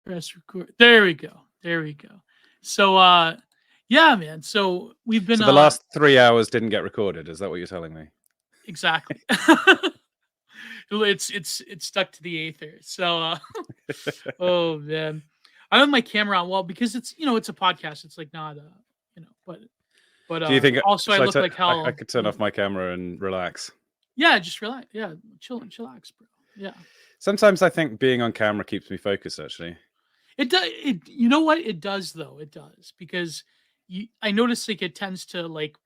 Press record. There we go. There we go. So yeah, man. So we've been So the last 3 hours didn't get recorded. Is that what you're telling me? exactly. It's stuck to the aether. So oh man. I have my camera on, well, because it's it's a podcast. It's like not but Do you think also I look like I hell. could turn off my camera and relax? Yeah, just relax. Yeah, chillax, bro. Yeah. Sometimes I think being on camera keeps me focused, actually. It does. You know what it does though. It does because I notice like it tends to like,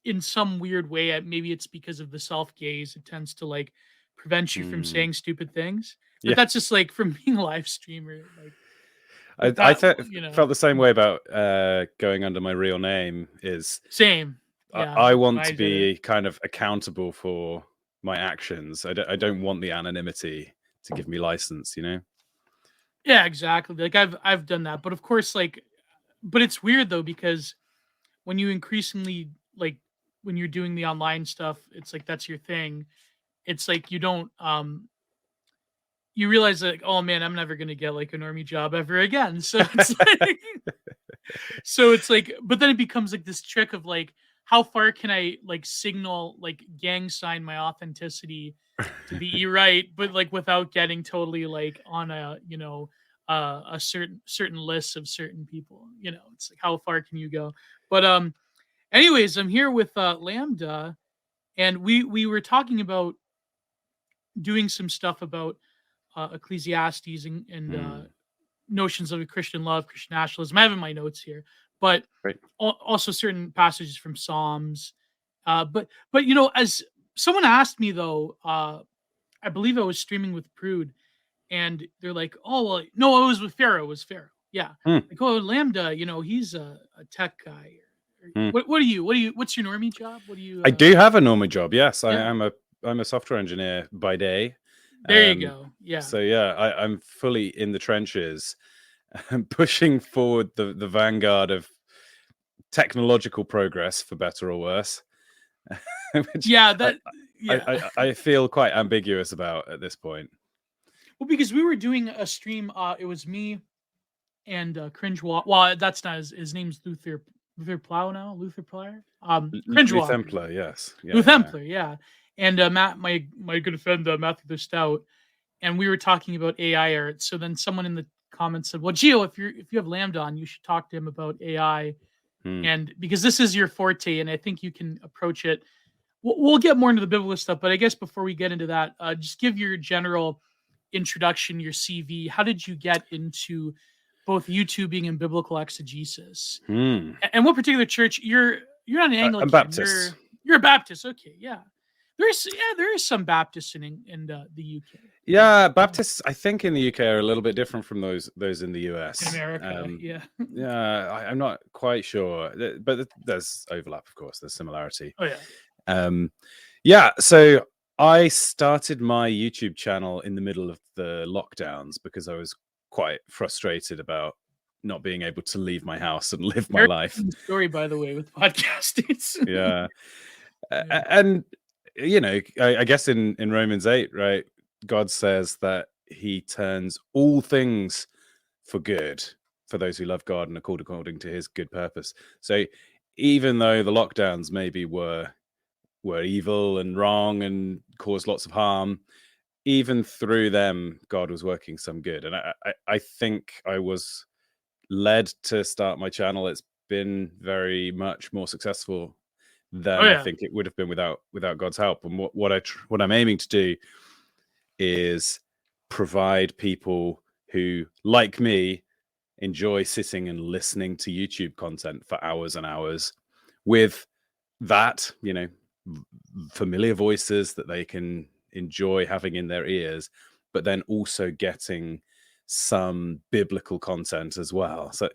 in some weird way. Maybe it's because of the self gaze. It tends to like prevent you from Mm. saying stupid things. But Yeah. that's just like from being a live streamer. Like I that, felt the same way about going under my real name. Same. Yeah. I When want I to did it. be kind of accountable for my actions. I don't want the anonymity to give me license, you know? Yeah, exactly. Like I've done that, but of course, like, but it's weird though because when you increasingly like when you're doing the online stuff, it's like that's your thing. It's like you don't you realize like, oh man, I'm never gonna get like a normie job ever again. So it's like but then it becomes like this trick of like, how far can I like signal like gang sign my authenticity to be right, but like without getting totally like on a a certain list of certain people. It's like how far can you go? But anyways, I'm here with Lambda, and we were talking about doing some stuff about Ecclesiastes and Mm, notions of a Christian love, Christian nationalism. I have in my notes here, but great. also certain passages from Psalms. But as someone asked me though, I believe I was streaming with Prude, and they're like, "Oh well, no, it was with Pharaoh. It was Pharaoh, yeah." Mm, Like, "Oh, Lambda, he's a tech guy." mm. What do you? What's your normie job? What do you? I do have a normal job. Yes, Yeah, I'm a software engineer by day. there you Um, go. Yeah. so yeah, I'm fully in the trenches, pushing forward the vanguard of technological progress, for better or worse, which Yeah, yeah. I feel quite ambiguous about at this point. Well, because we were doing a stream, it was me and Cringe Walk. Well, that's not his name's Luther Plow now. Luther Plow. Cringe Walker. Lutempler, yes, yeah. Luthempler, yeah. And Matt, my good friend Matthew the Stout, and we were talking about AI art. So then someone in the comments said, "Well, Gio, if you have Lambda on, you should talk to him about AI, Hmm. and because this is your forte, and I think you can approach it." We'll get more into the biblical stuff, but I guess before we get into that, just give your general introduction, your CV. How did you get into both YouTubing and biblical exegesis? Hmm. And what particular church? You're not an I'm Anglican. Baptist. You're a Baptist. Okay, yeah. There is some Baptists in the UK. Yeah, Baptists, I think in the UK are a little bit different from those in the In US. America, yeah. Yeah, I'm not quite sure, but there's overlap, of course. There's similarity. Oh yeah. Yeah, so I started my YouTube channel in the middle of the lockdowns because I was quite frustrated about not being able to leave my house and live my Very life. common story, by the way, with podcasting. Yeah. Yeah. And I guess in Romans 8, right, God says that he turns all things for good for those who love God and are called according to his good purpose. So even though the lockdowns maybe were evil and wrong and caused lots of harm, even through them God was working some good. And I think I was led to start my channel. It's been very much more successful Oh than I yeah. think it would have been without God's help. And what I'm aiming to do is provide people who, like me, enjoy sitting and listening to YouTube content for hours and hours with that, familiar voices that they can enjoy having in their ears, but then also getting some biblical content as well. So,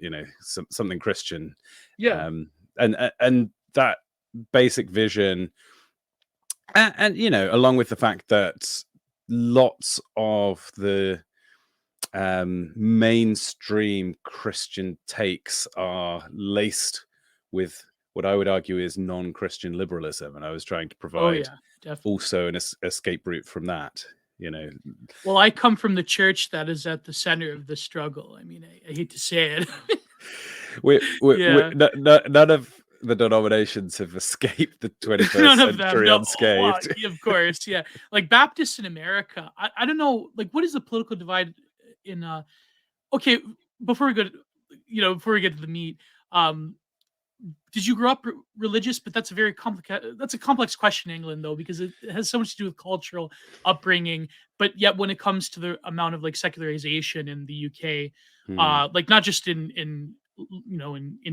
something Christian. Yeah. And that basic vision, and along with the fact that lots of the mainstream Christian takes are laced with what I would argue is non-Christian liberalism, and I was trying to Oh provide yeah. Definitely. also an escape route from that. you know. Well, I come from the church that is at the center of the struggle. I mean, I hate to say it. Yeah. None of the denominations have escaped the 21st None of them. century No. Well, unscathed. of course, yeah. Like Baptists in America, I don't know, like what is the political divide in okay, before we go to, before we get to the meat, um did you grow up religious? But that's a very complicated, that's a complex question in England though, because it has so much to do with cultural upbringing. But yet when it comes to the amount of like secularization in the UK, Hmm. like not just in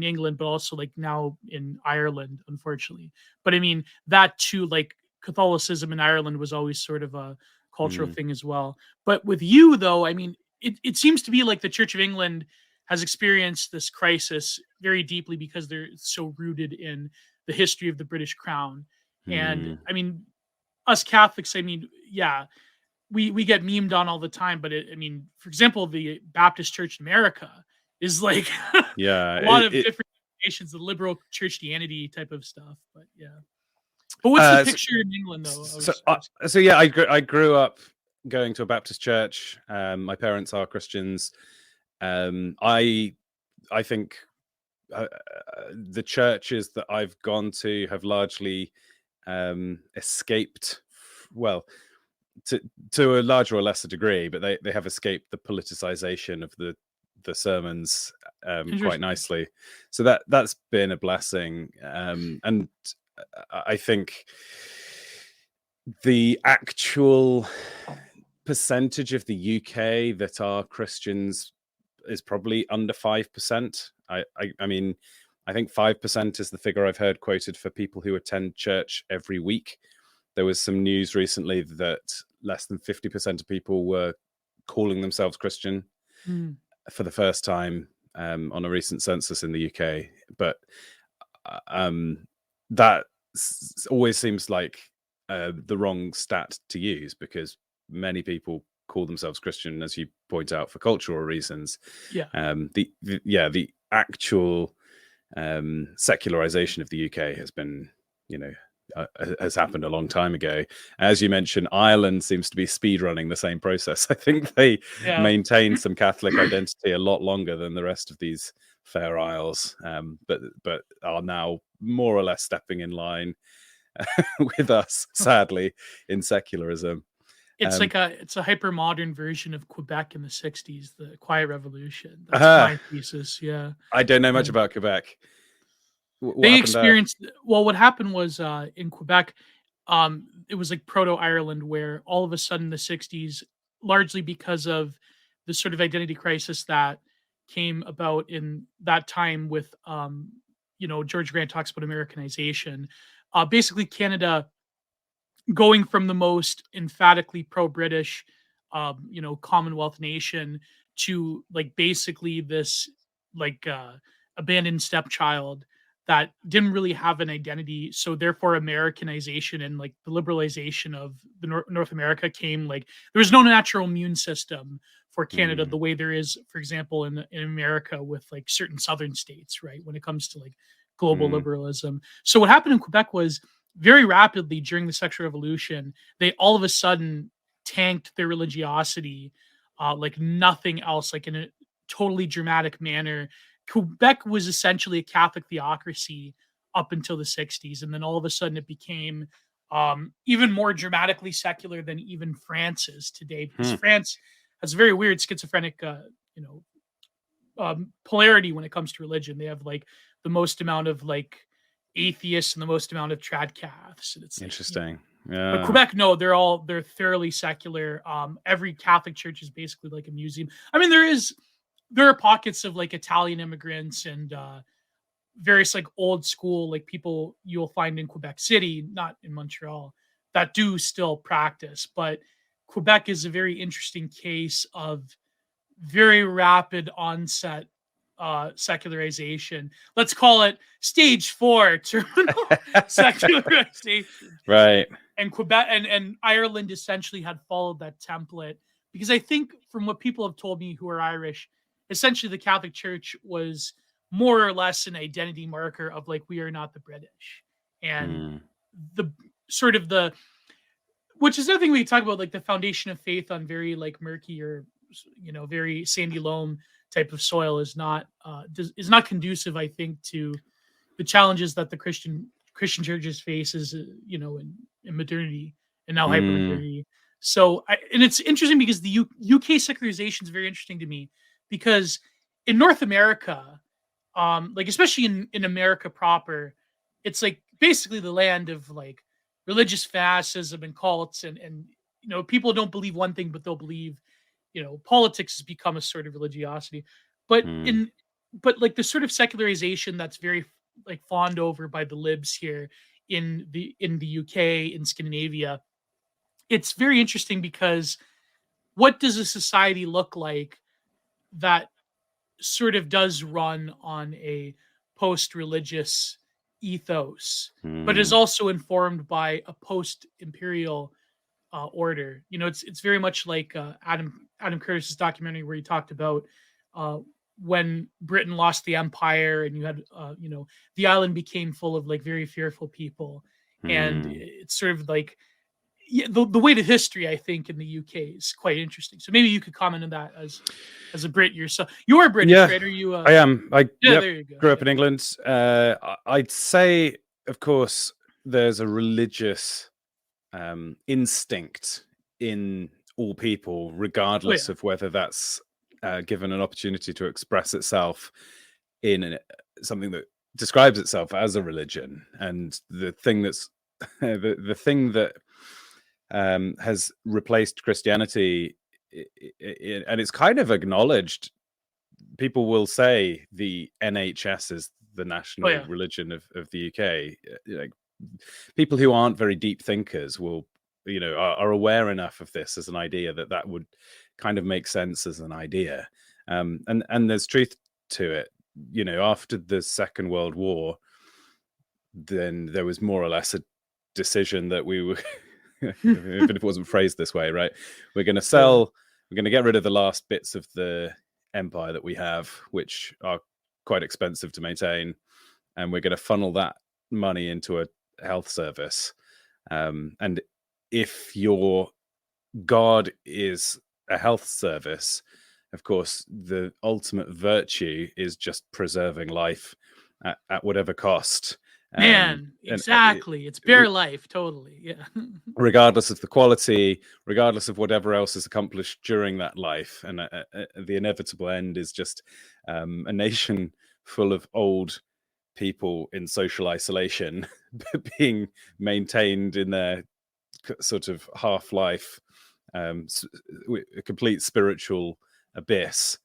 England, but also like now in Ireland, unfortunately. But I mean that too, like Catholicism in Ireland was always sort of a cultural Hmm. thing as well. But with you though, I mean, it seems to be like the Church of England has experienced this crisis very deeply because they're so rooted in the history of the British Crown. And Hmm. I mean, us Catholics, I mean, yeah, we get memed on all the time, but I mean, for example, the Baptist Church in America is like Yeah. a lot of different nations, the liberal Christianity type of stuff. But yeah, but what's the uh, so, picture in England though? so, uh, so yeah, I grew up going to a Baptist church. My parents are Christians. I think the churches that I've gone to have largely escaped, well, to a larger or lesser degree, but they have escaped the politicization of the sermons quite Interesting. nicely. So that's been a blessing, and I think the actual percentage of the UK that are Christians is probably under 5%. I mean, I think 5% is the figure I've heard quoted for people who attend church every week. There was some news recently that less than 50% of people were calling themselves Christian Mm. for the first time on a recent census in the UK. But that always seems like the wrong stat to use, because many people call themselves Christian, as you point out, for cultural reasons. Yeah. The actual secularization of the UK has been, has happened a long time ago. As you mentioned, Ireland seems to be speedrunning the same process. I think they Yeah. maintained some Catholic identity a lot longer than the rest of these Fair Isles, but are now more or less stepping in line with us, sadly, in secularism. It's Um, like it's a hyper modern version of Quebec in the 60s, the Quiet Revolution. That's my thesis. Yeah. I don't know much Yeah. about Quebec. What They happened there? experienced, well, what happened was in Quebec, it was like proto Ireland, where all of a sudden the 60s, largely because of the sort of identity crisis that came about in that time with George Grant talks about Americanization. Basically Canada going from the most emphatically pro-British, Commonwealth nation to like basically this like abandoned stepchild that didn't really have an identity. So therefore, Americanization and like the liberalization of the North America came like there was no natural immune system for Canada Mm, the way there is, for example, in America with like certain southern states, right? When it comes to like global mm, liberalism. So what happened in Quebec was very rapidly during the sexual revolution, they all of a sudden tanked their religiosity like nothing else, like in a totally dramatic manner. Quebec was essentially a Catholic theocracy up until the 60s. And then all of a sudden it became even more dramatically secular than even France is today, because hmm. France has a very weird schizophrenic, polarity when it comes to religion. They have like the most amount of like atheists and the most amount of trad caths, and it's like Interesting. But Yeah. Quebec, no, they're thoroughly secular. Every Catholic church is basically like a museum. I mean, there are pockets of like Italian immigrants and various like old school like people you'll find in Quebec City, not in Montreal, that do still practice. But Quebec is a very interesting case of very rapid onset secularization. Let's call it stage 4 terminal secularization. Right. And Quebec and Ireland essentially had followed that template, because I think from what people have told me who are Irish, essentially the Catholic Church was more or less an identity marker of like we are not the British. And Mm, the sort of the which is another thing we talk about, like the foundation of faith on very like murky or very sandy loam type of soil is not is not conducive, I think, to the challenges that the Christian churches face is in modernity and now Mm, hypermodernity. So and it's interesting because the UK secularization is very interesting to me because in North America, like especially in America proper, it's like basically the land of like religious fanaticism and cults, and people don't believe one thing but they'll believe, politics has become a sort of religiosity. But mm, in but like the sort of secularization that's very like fawned over by the libs here in the UK, in Scandinavia, it's very interesting because what does a society look like that sort of does run on a post-religious ethos, but is mm, also informed by a post-imperial order. It's very much like Adam Curtis's documentary where he talked about uh, when Britain lost the empire and you had the island became full of like very fearful people, and mm. it's sort of like yeah, the weight of history, I think, in the UK is quite interesting. So maybe you could comment on that as a Brit yourself. You're British, Yeah, right? Are you? I am. Yeah, Yep, there you go. grew up Yeah. in England. I'd say, of course, there's a religious instinct in all people, Oh regardless yeah. of whether that's given an opportunity to express itself in something that describes itself as a religion. And the thing that's the thing that has replaced Christianity, and it's kind of acknowledged. People will say the NHS is the Oh national yeah. religion of the UK. Like, people who aren't very deep thinkers will, are aware enough of this as an idea that would kind of make sense as an idea. And there's truth to it. After the Second World War, then there was more or less a decision that we were, even if it wasn't phrased this way, right? We're going to Yeah. sell, we're going to get rid of the last bits of the empire that we have, which are quite expensive to maintain, and we're going to funnel that money into a health service. And if your God is a health service, of course, the ultimate virtue is just preserving life at whatever cost. Man, And exactly. It's bare life, totally. Yeah. regardless of the quality, regardless of whatever else is accomplished during that life. And the inevitable end is just a nation full of old people in social isolation being maintained in their sort of half-life, a complete spiritual abyss,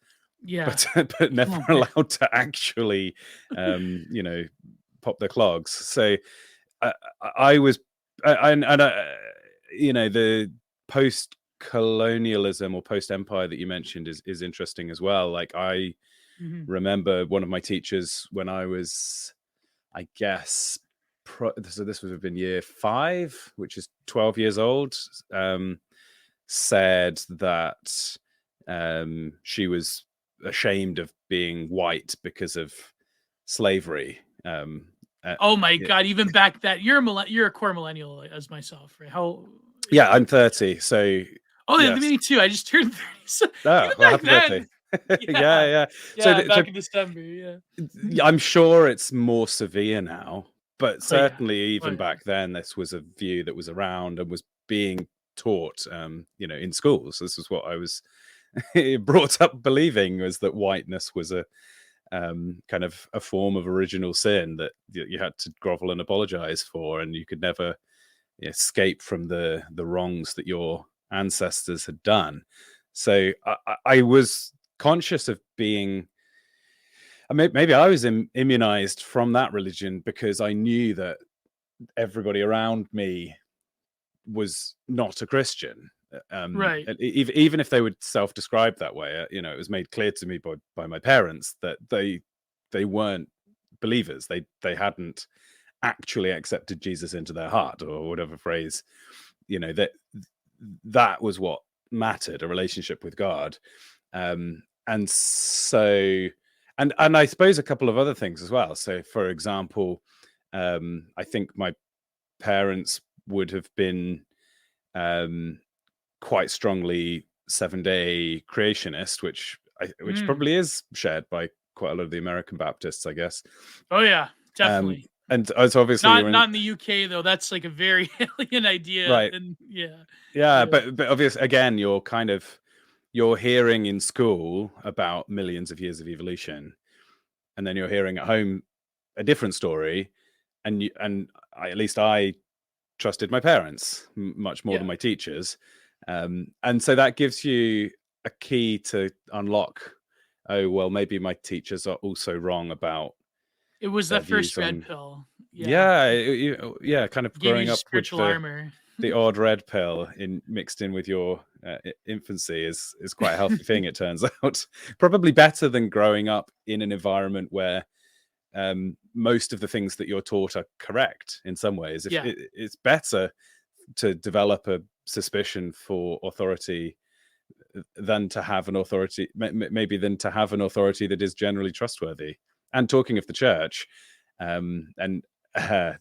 Yeah. but never Oh man. allowed to actually, you know, pop their clogs. So I, I was, the post-colonialism or post-empire that you mentioned is interesting as well. Like, I Mhm. remember one of my teachers when I was, I guess, so this would have been year 5, which is 12 years old, said that she was ashamed of being white because of slavery. Oh my Yeah, god, even back that you're a core millennial as myself, right? How yeah, I'm 30, so Oh, yeah, yes. me too. I just turned 30. So Oh, even well, back happy birthday. then. Yeah, Yeah. yeah. So, Yeah, back in December, yeah. I'm sure it's more severe now, but Oh yeah. certainly Oh even yeah. back then, this was a view that was around and was being taught, in schools. This is what I was brought up believing, was that whiteness was a kind of a form of original sin that you had to grovel and apologize for, and you could never escape from the wrongs that your ancestors had done. So I was conscious of being, maybe I was immunized from that religion because I knew that everybody around me was not a Christian. Right. And even if they would self-describe that way, it was made clear to me by my parents that they weren't believers. They hadn't actually accepted Jesus into their heart, or whatever phrase, that was what mattered, a relationship with God. And so, and I suppose a couple of other things as well. So, for example, I think my parents would have been um, quite strongly 7-day creationist, which Mm. probably is shared by quite a lot of the American Baptists, I guess. Oh yeah, Um, definitely. and so obviously you're Not in in the UK though. That's like a very alien idea, right, and yeah, yeah, yeah, but obviously again you're hearing in school about millions of years of evolution, and then you're hearing at home a different story, at least I trusted my parents much more than yeah. my teachers, and so that gives you a key to unlock. Oh well, maybe my teachers are also wrong about It was their that first views red on. pill. Yeah, Yeah, yeah, kind of gave you growing up with spiritual armor. the odd red pill mixed in with your infancy is quite a healthy thing. It turns out, probably better than growing up in an environment where most of the things that you're taught are correct in some ways. If Yeah, it's better to develop a suspicion for authority than to have an authority, maybe than to have an authority that is generally trustworthy. And talking of the church, and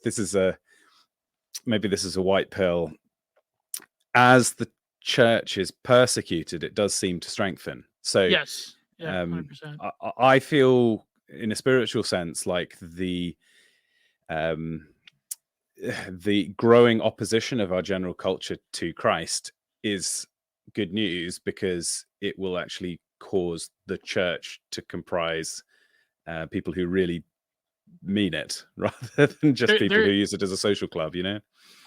this is maybe this is a white pill. As the church is persecuted, it does seem to strengthen. So yes, yeah, um, 100%. I feel, in a spiritual sense, like um, the growing opposition of our general culture to Christ is good news, because it will actually cause the church to comprise people who really mean it, rather than just people who There, use it as a social club.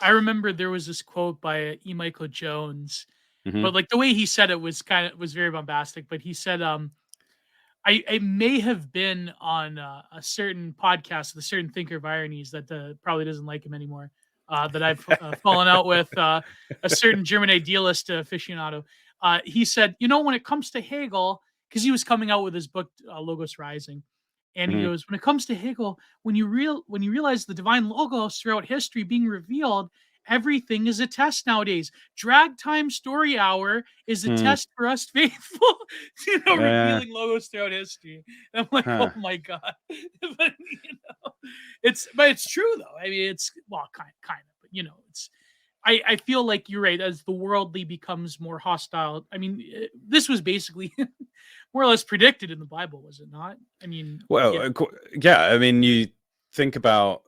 I remember there was this quote by E. Michael Jones, Hmm. but like the way he said it was very bombastic. But he said, I may have been on a certain podcast with a certain thinker of ironies that probably doesn't like him anymore. That I've fallen out with a certain German idealist aficionado. He said, when it comes to Hegel, because he was coming out with his book Logos Rising, and he Hmm. goes, when it comes to Hegel, when you realize the divine logos throughout history being revealed, everything is a test nowadays. Drag time story hour is a Mm. test for us faithful. Uh, Revealing logos throughout history. And I'm like, oh huh. my god. But, it's true though. I mean, it's well, kind of, but it's. I feel like you're right. As the worldly becomes more hostile, I mean, this was basically more or less predicted in the Bible, was it not? I mean, Well, yeah, yeah. I mean, you think about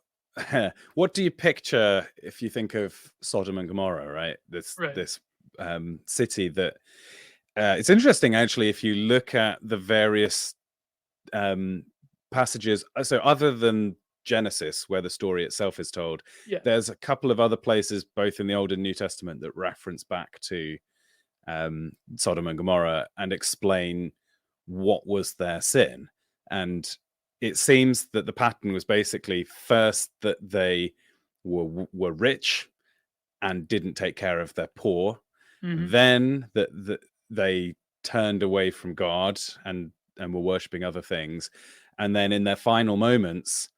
what do you picture if you think of Sodom and Gomorrah, right? right, This city that it's interesting actually if you look at the various um, passages. So, other than Genesis, where the story itself is told, yeah, there's a couple of other places, both in the Old and New Testament, that reference back to Sodom and Gomorrah and explain what was their sin. And it seems that the pattern was basically first that they were rich and didn't take care of their poor, hmm, then that they turned away from God and were worshiping other things, and then in their final moments,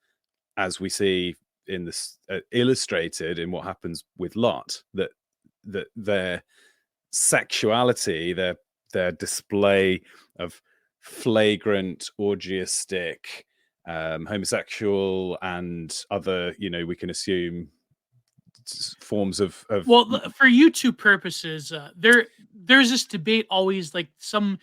as we see in this illustrated in what happens with Lot, that their sexuality, their display of flagrant, orgiastic, homosexual, and other, we can assume forms of. well, for YouTube purposes, there's this debate always, like some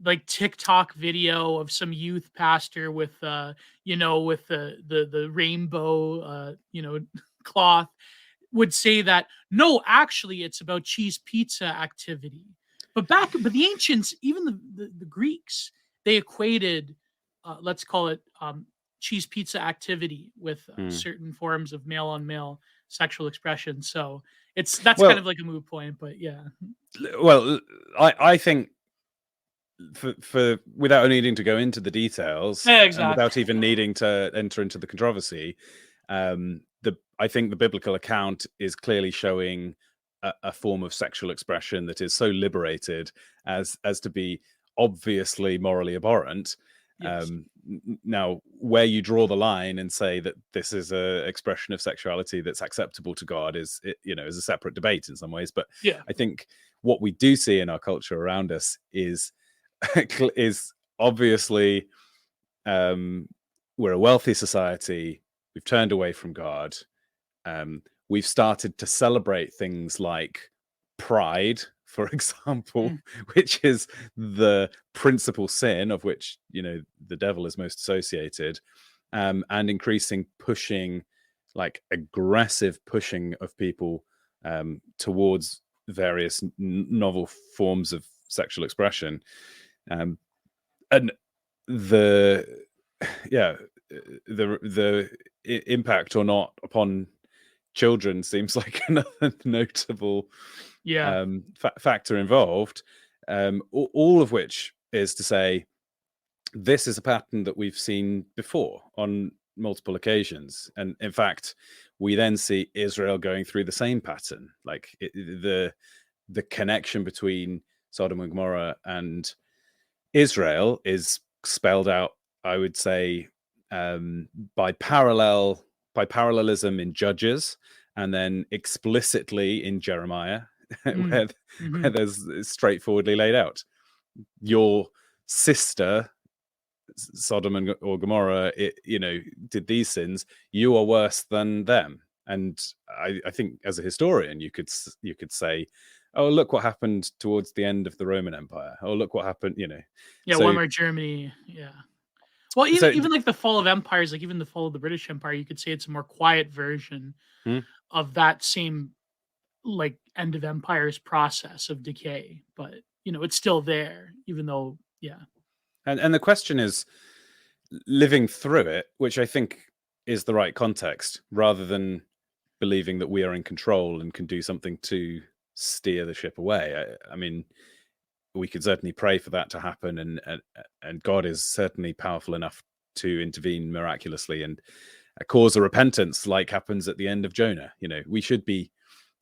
like TikTok video of some youth pastor with with the rainbow cloth would say that no, actually it's about cheese pizza activity. But the ancients, even the Greeks, they equated let's call it cheese pizza activity with Hmm. certain forms of male on male sexual expression. So that's kind Well, of like a moot point, but yeah. well, I think for without needing to go into the details Yeah, and exactly. without even needing to enter into the controversy, the I think the biblical account is clearly showing a form of sexual expression that is so liberated as to be obviously morally abhorrent. Yes. Now, where you draw the line and say that this is a expression of sexuality that's acceptable to God is a separate debate in some ways. But Yeah. I think what we do see in our culture around us is obviously, um, we're a wealthy society. We've turned away from God. We've started to celebrate things like pride, for example, Mm. which is the principal sin of which the devil is most associated, and increasing pushing, like aggressive pushing of people towards various novel forms of sexual expression, and the yeah the impact or not upon children seems like another notable Yeah. factor involved, all of which is to say this is a pattern that we've seen before on multiple occasions, and in fact we then see Israel going through the same pattern, like the connection between Sodom and Gomorrah and Israel is spelled out, I would say, by parallelism in Judges, and then explicitly in Jeremiah, Mm. where Hmm. there's straightforwardly laid out your sister Sodom or Gomorrah, did these sins. You are worse than them. And I think, as a historian, you could say, "Oh, look what happened towards the end of the Roman Empire. Oh, look what happened." Yeah, So Weimar Germany. Yeah. Well, so even like the fall of empires, like even the fall of the British Empire, you could say it's a more quiet version hmm. of that same like end of empires process of decay. But it's still there, even though yeah. And the question is living through it, which I think is the right context, rather than believing that we are in control and can do something to steer the ship away. I mean, we could certainly pray for that to happen, and God is certainly powerful enough to intervene miraculously and cause a repentance, like happens at the end of Jonah. We should be,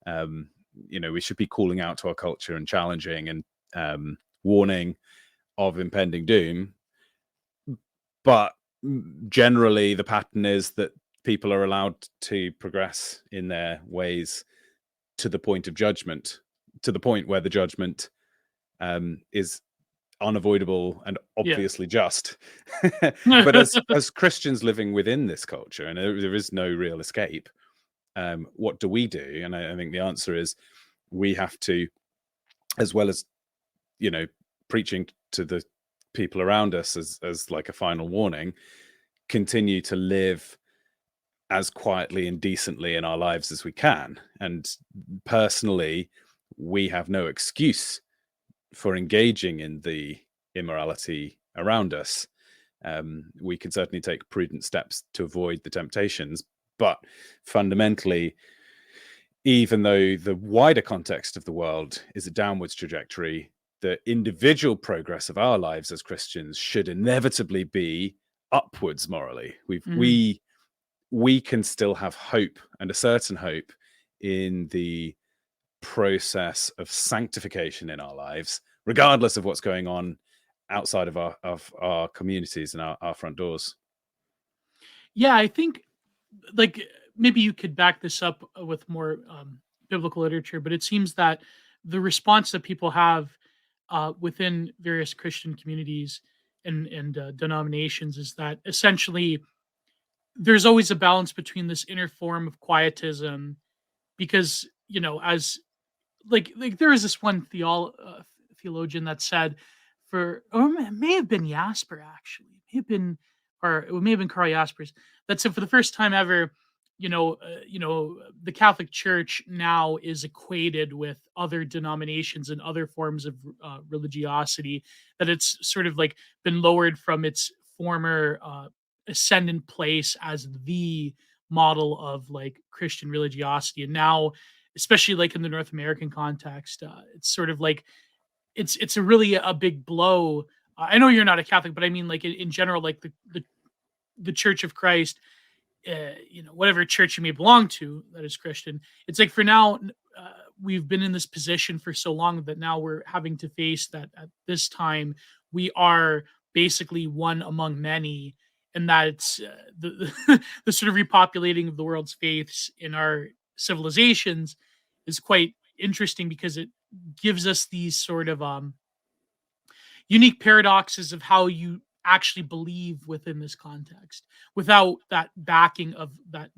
we should be calling out to our culture and challenging and warning of impending doom. But generally, the pattern is that people are allowed to progress in their ways to the point of judgment, to the point where the judgment is unavoidable and Yeah. obviously just. But as Christians living within this culture, and there is no real escape, what do we do? And I think the answer is we have to, as well as preaching to the people around us as like a final warning, continue to live as quietly and decently in our lives as we can. And personally, we have no excuse for engaging in the immorality around us. We can certainly take prudent steps to avoid the temptations, but fundamentally, even though the wider context of the world is a downwards trajectory, the individual progress of our lives as Christians should inevitably be upwards morally. Mhm. We can still have hope, and a certain hope, in the process of sanctification in our lives, regardless of what's going on outside of our communities and our front doors. Yeah, I think like maybe you could back this up with more biblical literature, but it seems that the response that people have within various Christian communities and denominations is that essentially there's always a balance between this inner form of quietism because as like there is this one theologian that said or it may have been Jasper actually, it may have been or it may have been Carl Jaspers that said for the first time ever, the Catholic Church now is equated with other denominations and other forms of religiosity, that it's sort of like been lowered from its former ascendant place as the model of like Christian religiosity, and now especially like in the North American context. It's sort of like it's a really a big blow. I know you're not a Catholic, but I mean like in general, like the Church of Christ, whatever church you may belong to that is Christian. It's like for now, we've been in this position for so long that now we're having to face that at this time we are basically one among many, and that it's the sort of repopulating of the world's faiths in our civilizations is quite interesting because it gives us these sort of unique paradoxes of how you actually believe within this context without that backing of that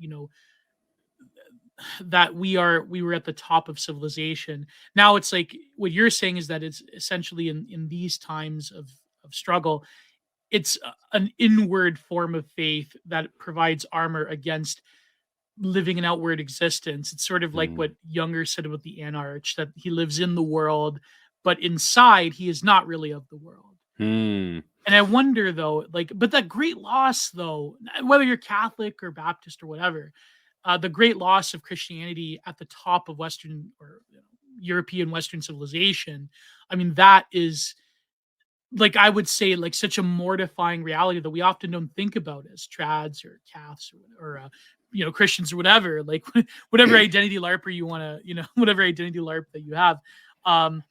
that we were at the top of civilization. Now it's like what you're saying is that it's essentially in these times of struggle, it's an inward form of faith that provides armor against living an outward existence. It's sort of like Mm. what Younger said about the anarch, that he lives in the world, but inside he is not really of the world. Mm. And I wonder though, like, but that great loss though, whether you're Catholic or Baptist or whatever, the great loss of Christianity at the top of Western or European Western civilization. I mean, that is like I would say like such a mortifying reality that we often don't think about as trads or Caths or Christians or whatever. Like whatever identity larper you want to whatever identity larp that you have. Um,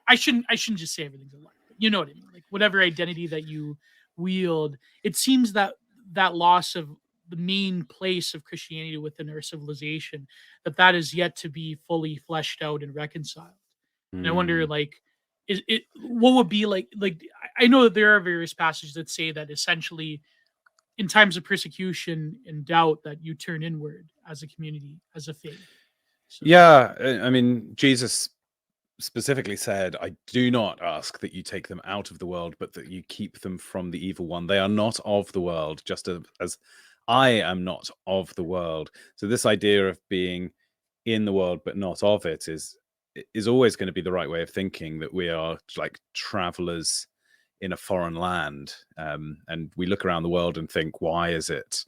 I shouldn't just say everything's a lie. You know what I mean? Like whatever identity that you wield, it seems that that loss of the main place of Christianity within our civilization, that is yet to be fully fleshed out and reconciled. And I wonder, Mm. like, is it what would be like I know that there are various passages that say that essentially in times of persecution and doubt that you turn inward as a community, as a faith. So Yeah, I mean, Jesus specifically said, I do not ask that you take them out of the world, but that you keep them from the evil one. They are not of the world, just as I am not of the world. So this idea of being in the world but not of it is always going to be the right way of thinking, that we are like travelers in a foreign land, and we look around the world and think, why is it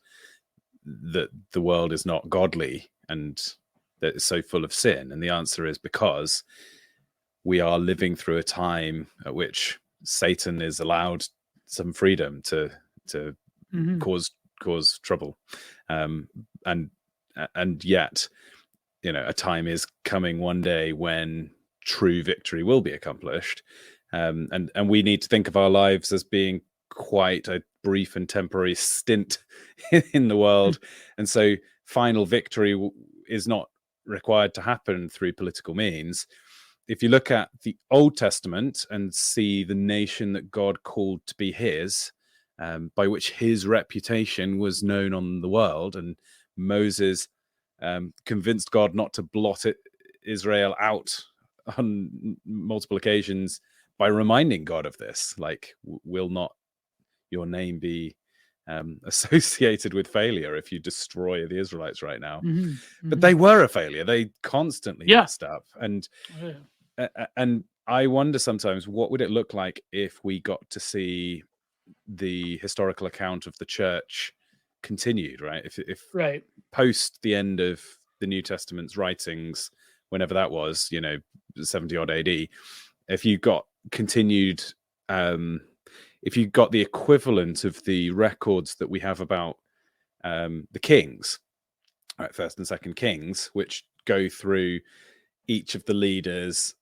that the world is not godly and that it's so full of sin? And the answer is because we are living through a time at which Satan is allowed some freedom to mhm. cause trouble, and yet, a time is coming one day when true victory will be accomplished, and we need to think of our lives as being quite a brief and temporary stint in the world, and so final victory is not required to happen through political means. If you look at the Old Testament and see the nation that God called to be his, by which his reputation was known on the world, and Moses convinced God not to blot Israel out on multiple occasions by reminding God of this, like, will not your name be associated with failure if you destroy the Israelites right now? Mhm. But they Mhm. were a failure. They constantly Yeah. messed up. And Oh, yeah. and I wonder sometimes, what would it look like if we got to see the historical account of the church continued, right? If Right. post the end of the New Testament's writings, whenever that was, 70 odd AD, if you got continued, if you got the equivalent of the records that we have about the kings, right, first and second Kings, which go through each of the leaders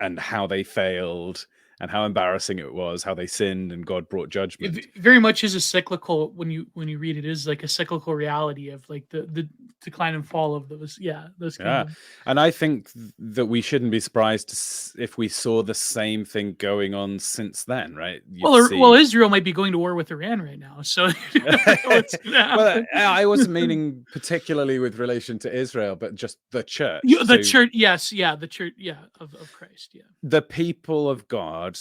and how they failed and how embarrassing it was, how they sinned and God brought judgment. It very much is a cyclical when you read it is like a cyclical reality of like the decline and fall of those Yeah. kingdoms. And I think that we shouldn't be surprised if we saw the same thing going on since then, right? You'd Well, see. Israel might be going to war with Iran right now, so you never know what's gonna Well, happen. I wasn't meaning particularly with relation to Israel, but just the church. The So church, yes, yeah, the church, yeah, of Christ, yeah. the people of God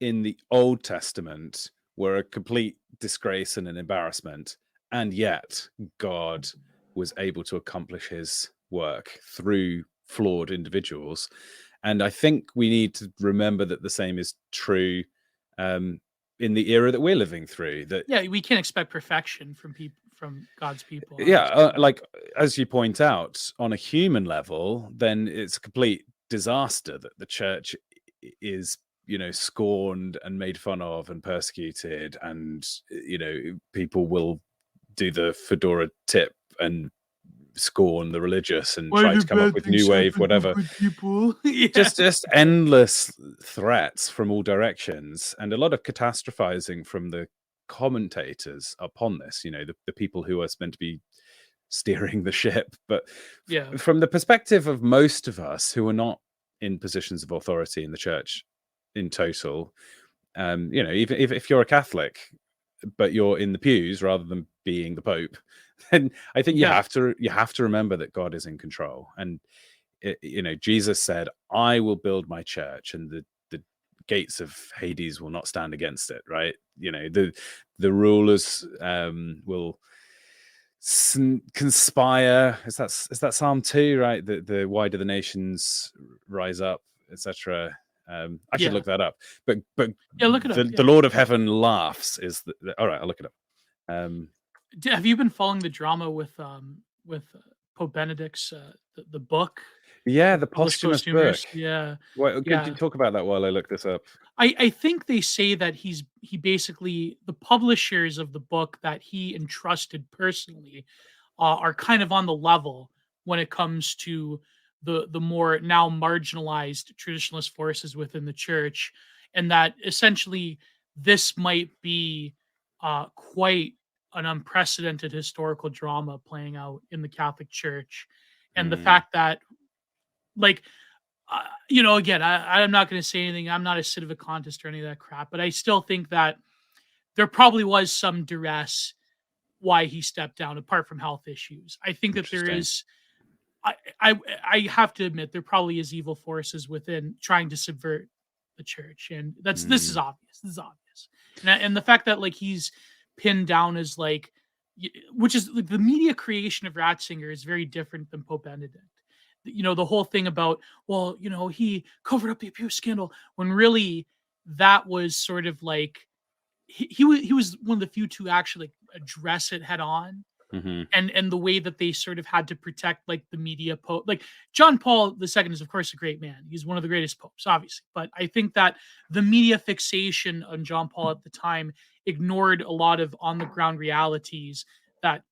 in the Old Testament were a complete disgrace and an embarrassment, and yet God was able to accomplish his work through flawed individuals. And I think we need to remember that the same is true in the era that we're living through. That, Yeah, we can't expect perfection from God's people, yeah, obviously. like, as you point out, on a human level, then it's a complete disaster that the church is, scorned and made fun of and persecuted, and people will do the fedora tip and scorn the religious and Why try do to come up bad with new things wave happen to whatever. good people? Yeah. Just endless threats from all directions, and a lot of catastrophizing from the commentators upon this, the people who are meant to be steering the ship. But Yeah. from the perspective of most of us who are not in positions of authority in the church in total, even if you're a Catholic but you're in the pews rather than being the Pope, then I think Yeah. you have to remember that God is in control. And Jesus said, "I will build my church, and the gates of Hades will not stand against it." Right? The rulers will conspire. Is that Psalm 2, right? The why do the nations rise up, etc. I should Yeah. look that up. But Yeah, look it up. the Yeah. Lord of Heaven laughs is all right. I'll look it up. Have you been following the drama with Pope Benedict's the book Yeah, with the published posthumous book. posthumous? Yeah. Well, could you Yeah. talk about that while I look this up? I think they say that he basically the publishers of the book that he entrusted personally are kind of on the level when it comes to the more now marginalized traditionalist forces within the church, and that essentially this might be quite an unprecedented historical drama playing out in the Catholic Church, and the Mm, fact that like again, I'm not going to say anything. I'm not a civicontist or any of that crap, but I still think that there probably was some duress why he stepped down, apart from health issues. I think that there interesting. is. I, I have to admit there probably is evil forces within trying to subvert the church, and this is Mm, obvious. This is obvious, and the fact that like he's pinned down as like, which is like, the media creation of Ratzinger is very different than Pope Benedict. The whole thing about, well, he covered up the abuse scandal when really that was sort of like he was one of the few to actually like, address it head on, hmm and the way that they sort of had to protect like the media like John Paul II is of course a great man. He's one of the greatest popes, obviously. But I think that the media fixation on John Paul at the time ignored a lot of on the ground realities that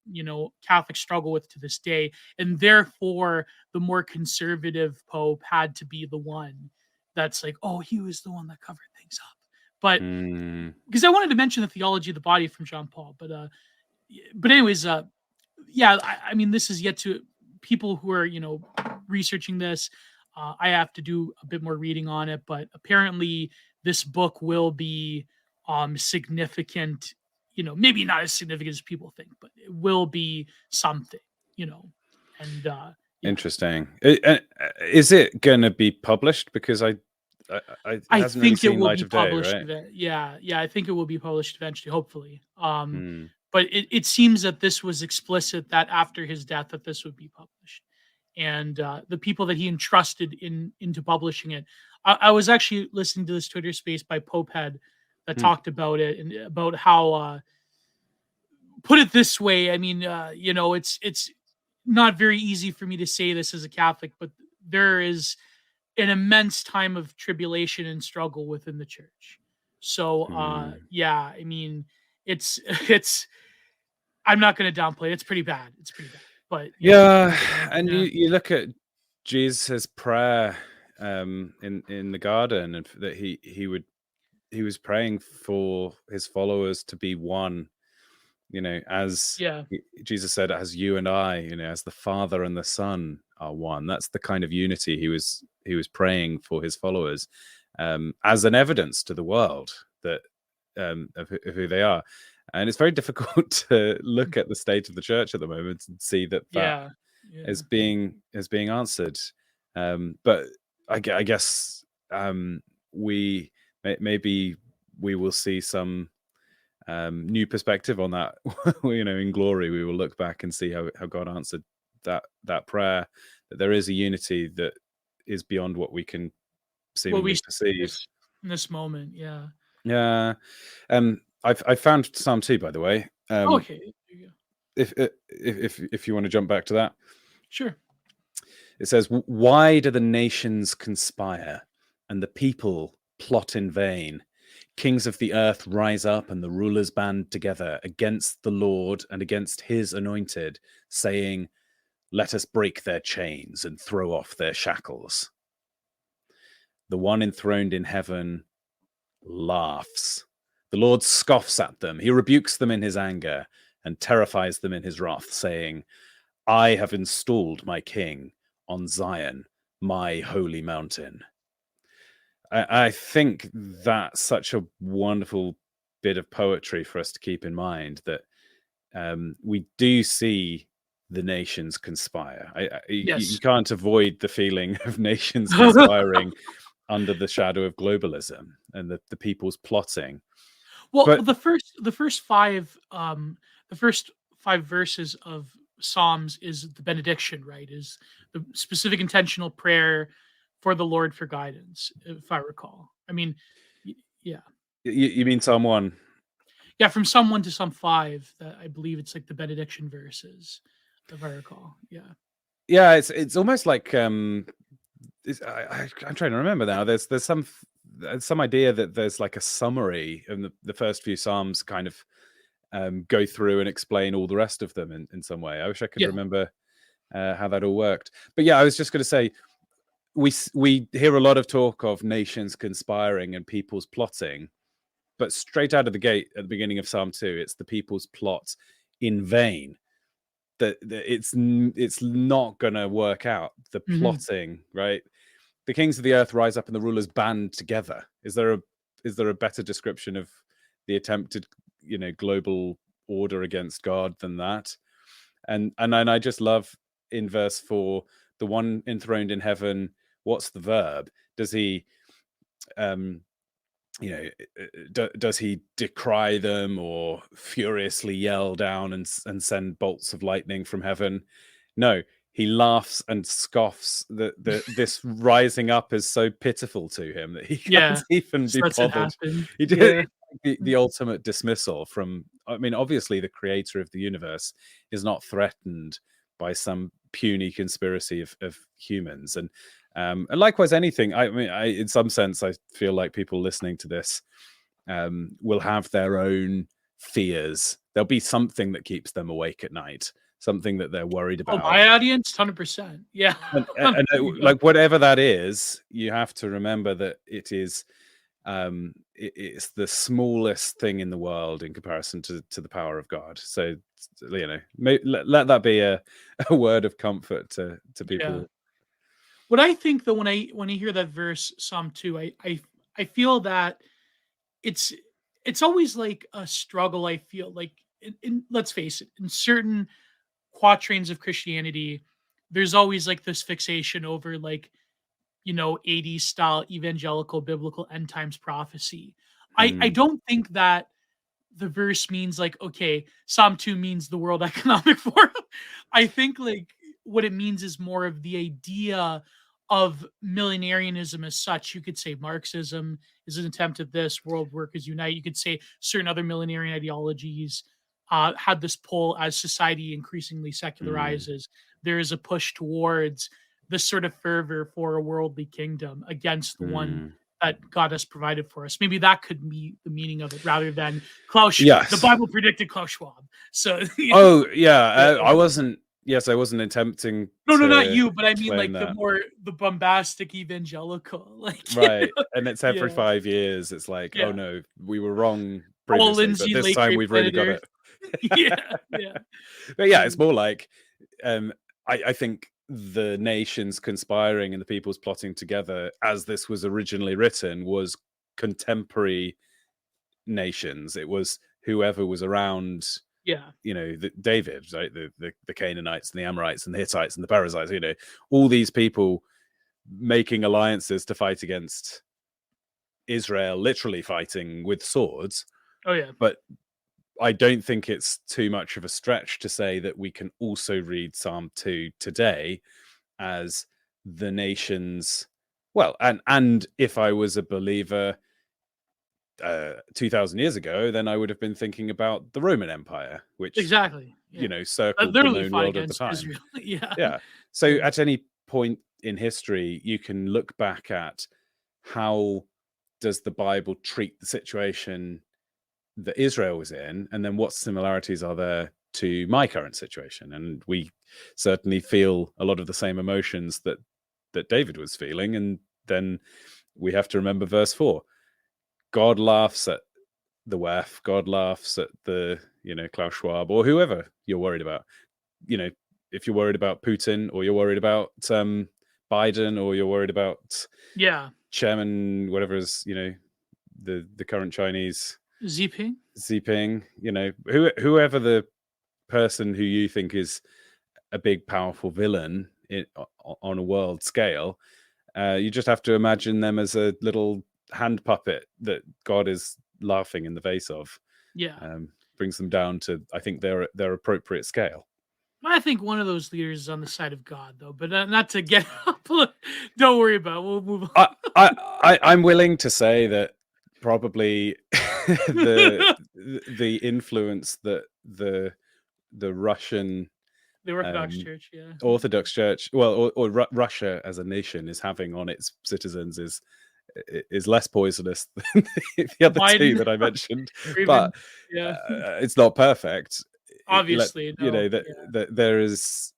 Catholics struggle with to this day. And therefore the more conservative pope had to be the one that's like, oh, he was the one that covered things up. But mm, because I wanted to mention the theology of the body from John Paul, but anyways, yeah, I mean, this is yet to people who are researching this. I have to do a bit more reading on it, but apparently this book will be significant. Maybe not as significant as people think, but it will be something. You know, and yeah, interesting. Is it going to be published? Because it I hasn't really think it seen will light be of day, published. right? Yeah, I think it will be published eventually, hopefully. Mm, But it seems that this was explicit that after his death that this would be published, and the people that he entrusted into publishing it. I was actually listening to this Twitter space by Popehead that mm, talked about it and about how put it this way. I mean, it's not very easy for me to say this as a Catholic, but there is an immense time of tribulation and struggle within the church. So mm. yeah, I mean it's it's I'm not gonna downplay it. It's pretty bad. It's pretty bad. But Yeah, yeah, and yeah, you look at Jesus' prayer in the garden, and that he was praying for his followers to be one. As yeah, Jesus said, as you and I, as the Father and the Son are one. That's the kind of unity he was praying for his followers, as an evidence to the world that of who they are. And it's very difficult to look at the state of the church at the moment and see that yeah, yeah. is being answered. But I guess we maybe we will see some new perspective on that. In glory, we will look back and see how God answered that prayer. That there is a unity that is beyond what we can What we seemingly see perceive. in this moment, yeah. Yeah. I found Psalm 2, by the way. Okay, there you go. If you want to jump back to that, Sure. it says, "Why do the nations conspire and the people plot in vain? Kings of the earth rise up and the rulers band together against the Lord and against his anointed, saying, 'Let us break their chains and throw off their shackles.' The one enthroned in heaven laughs. The Lord scoffs at them. He rebukes them in his anger and terrifies them in his wrath, saying, 'I have installed my king on Zion, my holy mountain.'" I think that's such a wonderful bit of poetry for us to keep in mind, that we do see the nations conspire. You Yes. can't avoid the feeling of nations conspiring under the shadow of globalism and the people's plotting. Well, But the first five verses of Psalms is the benediction, right? Is the specific intentional prayer for the Lord for guidance, if I recall. I mean, yeah, you mean Psalm 1? yeah, from Psalm 1 to Psalm 5, that I believe it's like the benediction verses, if I recall. Yeah. Yeah, it's almost like I'm trying to remember now. There's some idea that there's like a summary, and the first few psalms kind of go through and explain all the rest of them in some way. I wish I could Yeah. remember how that all worked. But yeah, I was just going to say we hear a lot of talk of nations conspiring and people's plotting, but straight out of the gate at the beginning of Psalm 2, it's the people's plot in vain. That it's not going to work out. The Mhm. plotting, right? The kings of the earth rise up and the rulers band together. Is there a better description of the attempted, global order against God than that? And I just love in verse 4, the one enthroned in heaven. What's the verb? Does he, um, does he decry them or furiously yell down and send bolts of lightning from heaven? No, he laughs and scoffs. This rising up is so pitiful to him that he can't Yeah. even Just be lets it bothered. happen. He did Yeah. the ultimate dismissal from. I mean, obviously, the creator of the universe is not threatened by some puny conspiracy of humans, and likewise, anything. I mean, in some sense, I feel like people listening to this will have their own fears. There'll be something that keeps them awake at night, something that they're worried Oh, about. my audience, 100%. Yeah. And There you go. like whatever that is, you have to remember that it is it's the smallest thing in the world in comparison to the power of God. So let that be a word of comfort to Yeah. people. What I think though, when I hear that verse Psalm 2, I feel that it's it's always like a struggle. I feel like in let's face it, in certain quatrains of Christianity, there's always like this fixation over like, 80s style evangelical biblical end times prophecy. I Mm, don't think that the verse means like, okay, Psalm 2 means the World Economic Forum. I think like what it means is more of the idea of millenarianism as such. You could say Marxism is an attempt at this, world workers unite. You could say certain other millenarian ideologies had this pull as society increasingly mm, secularizes. There is a push towards this sort of fervor for a worldly kingdom against the one mm. that God has provided for us. Maybe that could be the meaning of it rather than the Yes. Bible predicted Klaus Schwab. So Oh, yeah. yeah. I wasn't. Yes, I wasn't attempting No, no, not to you, but I mean claim like that. the bombastic evangelical, like Right, and it's every yeah, 5 years. It's like, oh yeah. no, we were wrong Paul previously, but Lindsay, this late time great we've really planet got Earth. it. Yeah, yeah. But yeah, it's Mm, more like um, I think the nations conspiring and the peoples plotting together, as this was originally written, was contemporary nations. It was whoever was around, yeah, David, right? The Canaanites and the Amorites and the Hittites and the Perizzites. All these people making alliances to fight against Israel, literally fighting with swords. oh yeah, But I don't think it's too much of a stretch to say that we can also read Psalm 2 today as the nations. Well, and if I was a believer 2,000 years ago, then I would have been thinking about the Roman Empire, which exactly. Yeah, circled the literally known fought world at the against time. Israel. Yeah, Yeah. So yeah, at any point in history, you can look back at how does the Bible treat the situation that Israel was in, and then what similarities are there to my current situation? And we certainly feel a lot of the same emotions that David was feeling. And then we have to remember verse 4. God laughs at the WEF, God laughs at the, Klaus Schwab or whoever you're worried about. If you're worried about Putin, or you're worried about Biden, or you're worried about yeah. Chairman, whatever is, the current Chinese Ziping. Xi Jinping, whoever the person who you think is a big, powerful villain on a world scale, you just have to imagine them as a little hand puppet that God is laughing in the face of. Yeah. Brings them down to, I think, their appropriate scale. I think one of those leaders is on the side of God, though. But not to get up. Don't worry about it. We'll move on. I'm willing to say that probably the influence that the Russian The Orthodox Church, yeah. Orthodox Church, well, or Russia as a nation is having on its citizens is less poisonous than the other two Biden, that I mentioned, or even, but yeah, it's not perfect. obviously, no, yeah, That there is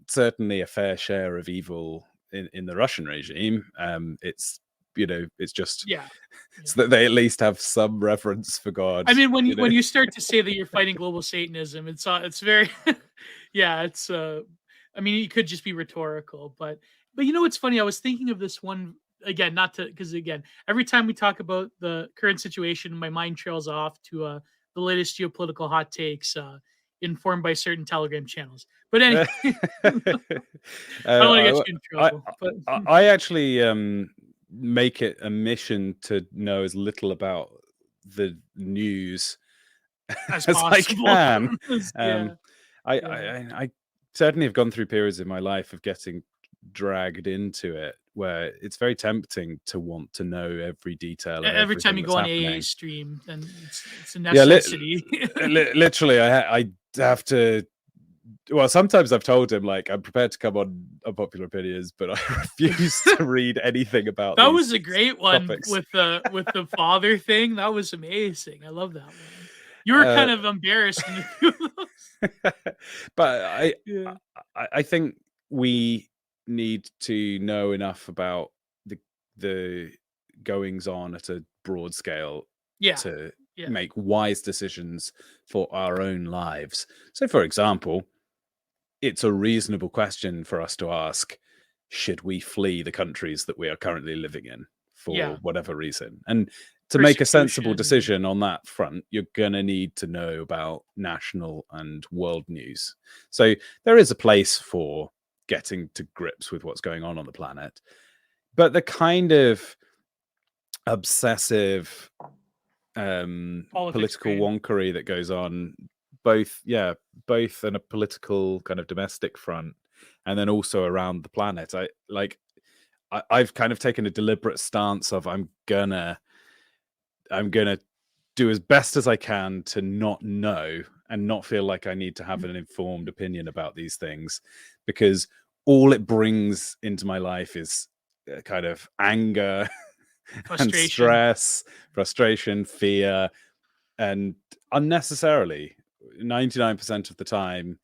certainly a fair share of evil in the Russian regime. It's it's just yeah, yeah. so that they at least have some reverence for God. I mean, when you start to say that you're fighting global Satanism, it's very, yeah, it's I mean, it could just be rhetorical, but you know what's funny? I was thinking of this one again, not to because again, every time we talk about the current situation, my mind trails off to the latest geopolitical hot takes, informed by certain Telegram channels. But anyway, I don't want to get you in I, trouble. But I actually make it a mission to know as little about the news as as I possible, can. yeah, yeah. I certainly have gone through periods in my life of getting dragged into it where it's very tempting to want to know every detail of Every time everything you that's go on AA happening. stream, then it's a Yeah, necessity. literally, I have to. Well, sometimes I've told him like I'm prepared to come on Unpopular Opinions, but I refuse to read anything about That these was a great one topics. with the father thing. That was amazing. I love that one. You were Uh, kind of embarrassed in a few of those. but Yeah. I think we need to know enough about the goings on at a broad scale Yeah. to Yeah. make wise decisions for our own lives. So, for example, it's a reasonable question for us to ask, should we flee the countries that we are currently living in for Yeah. whatever reason? And to make a sensible Persecution. decision on that front, you're going to need to know about national and world news. So there is a place for getting to grips with what's going on the planet. But the kind of obsessive Politics political train. wonkery that goes on both on a political kind of domestic front and then also around the planet. I've kind of taken a deliberate stance of I'm gonna do as best as I can to not know and not feel like I need to have an informed opinion about these things, because all it brings into my life is kind of anger and Frustration. stress, frustration, fear, and unnecessarily 99% of the time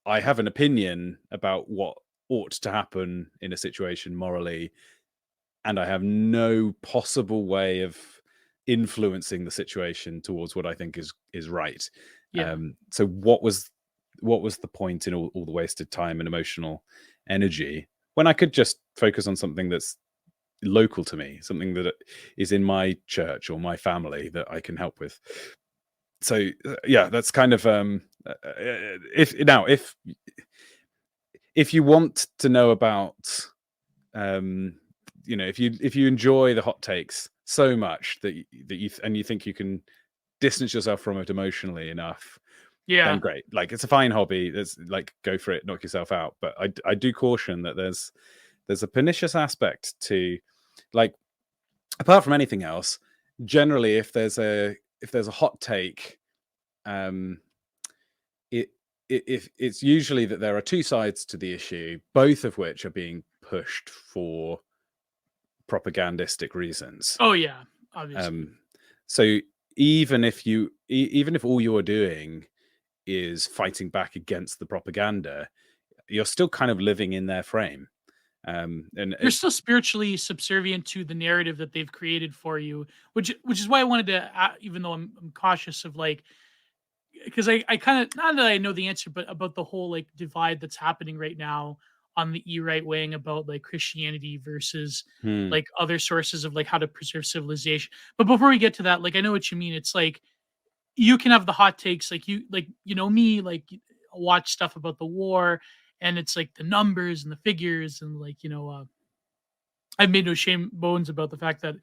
I have an opinion about what ought to happen in a situation morally, and I have no possible way of influencing the situation towards what I think is right. Yeah. So what was the point in all the wasted time and emotional energy when I could just focus on something that's local to me, something that is in my church or my family that I can help with? So yeah, that's kind of if you want to know about if you enjoy the hot takes so much that you think you can distance yourself from it emotionally enough, then Yeah. great. Like, it's a fine hobby. There's like, go for it, knock yourself out. But I do caution that there's a pernicious aspect to, like, apart from anything else, generally if there's a hot take, um it if it's usually that there are two sides to the issue, both of which are being pushed for propagandistic reasons. Oh yeah. Obviously. Um, so even if all you're doing is fighting back against the propaganda, you're still kind of living in their frame. And You're still spiritually subservient to the narrative that they've created for you, which is why I wanted to, even though I'm cautious of like, because I kind of, not that I know the answer, but about the whole like divide that's happening right now on the right wing about like Christianity versus hmm, like other sources of like how to preserve civilization. But before we get to that, like I know what you mean. It's like you can have the hot takes, like me, like watch stuff about the war, and it's like the numbers and the figures, and like I've made no shame bones about the fact that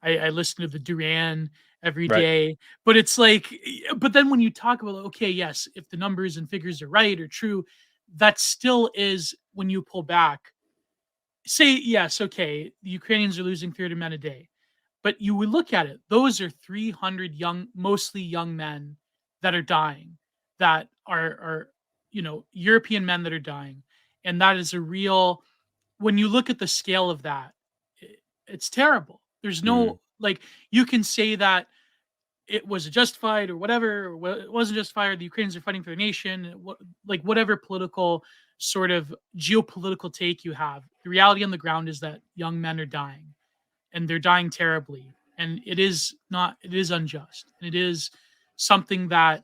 I listen to the Duran every Right. day. But it's like, but then when you talk about, okay, yes, if the numbers and figures are right or true, that still is, when you pull back, say, yes, okay, the Ukrainians are losing 30 men a day. But you would look at it, those are 300 young, mostly young men that are dying, that are European men that are dying. And that is a real, when you look at the scale of that, it's terrible. There's Mm, no, like, you can say that it was justified or whatever, or it wasn't justified, or the Ukrainians are fighting for the nation, like whatever political sort of geopolitical take you have. The reality on the ground is that young men are dying, and they're dying terribly. And it is not, it is unjust. And it is something that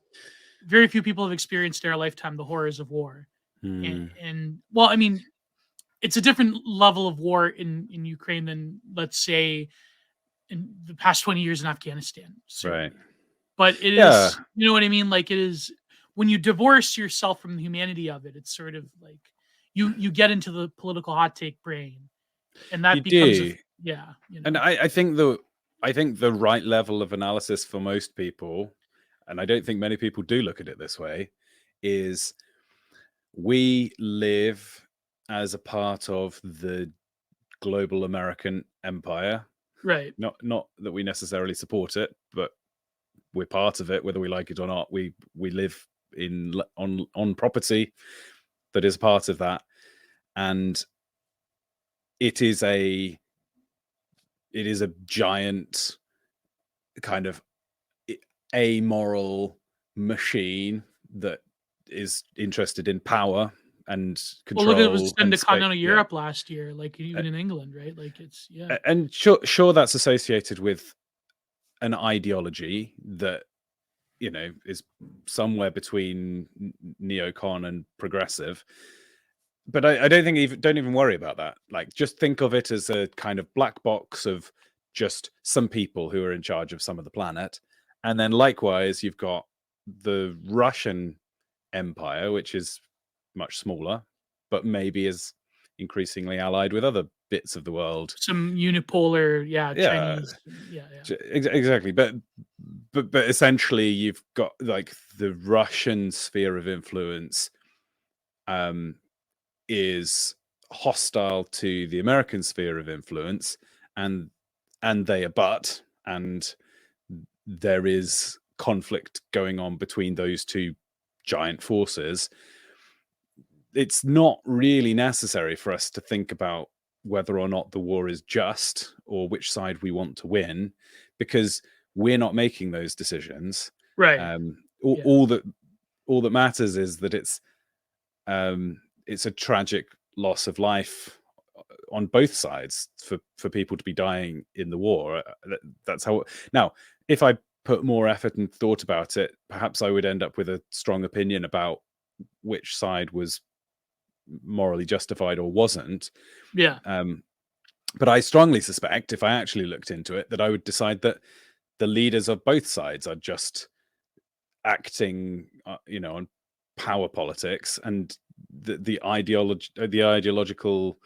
very few people have experienced in our lifetime, the horrors of war. mm, And well, I mean, it's a different level of war in Ukraine than, let's say, in the past 20 years in Afghanistan, right. certainly. But it Yeah. is, you know what I mean? Like, it is, when you divorce yourself from the humanity of it, it's sort of like you get into the political hot take brain, and You that becomes a, do. yeah, And I think the right level of analysis for most people, and I don't think many people do look at it this way, is we live as a part of the global American empire. right. Not that we necessarily support it, but we're part of it, whether we like it or not. We live on property that is part of that, and it is a giant kind of amoral machine that is interested in power and Well, look at what's control done and to state. continental Yeah. Europe last year, like even in England, right? Like, it's, yeah. And sure that's associated with an ideology that is somewhere between neocon and progressive. But I don't think, don't even worry about that. Like, just think of it as a kind of black box of just some people who are in charge of some of the planet. And then likewise, you've got the Russian Empire, which is much smaller, but maybe is increasingly allied with other bits of the world. Some unipolar, yeah, Yeah, Chinese, yeah, yeah. exactly. But essentially, you've got like the Russian sphere of influence is hostile to the American sphere of influence, and they abut, and there is conflict going on between those two giant forces. It's not really necessary for us to think about whether or not the war is just or which side we want to win, because we're not making those decisions. Right. Um, Yeah. all that matters is that it's a tragic loss of life on both sides for people to be dying in the war. That's how. Now, if I put more effort and thought about it, perhaps I would end up with a strong opinion about which side was morally justified or wasn't. Yeah. But I strongly suspect, if I actually looked into it, that I would decide that the leaders of both sides are just acting, on power politics, and the ideological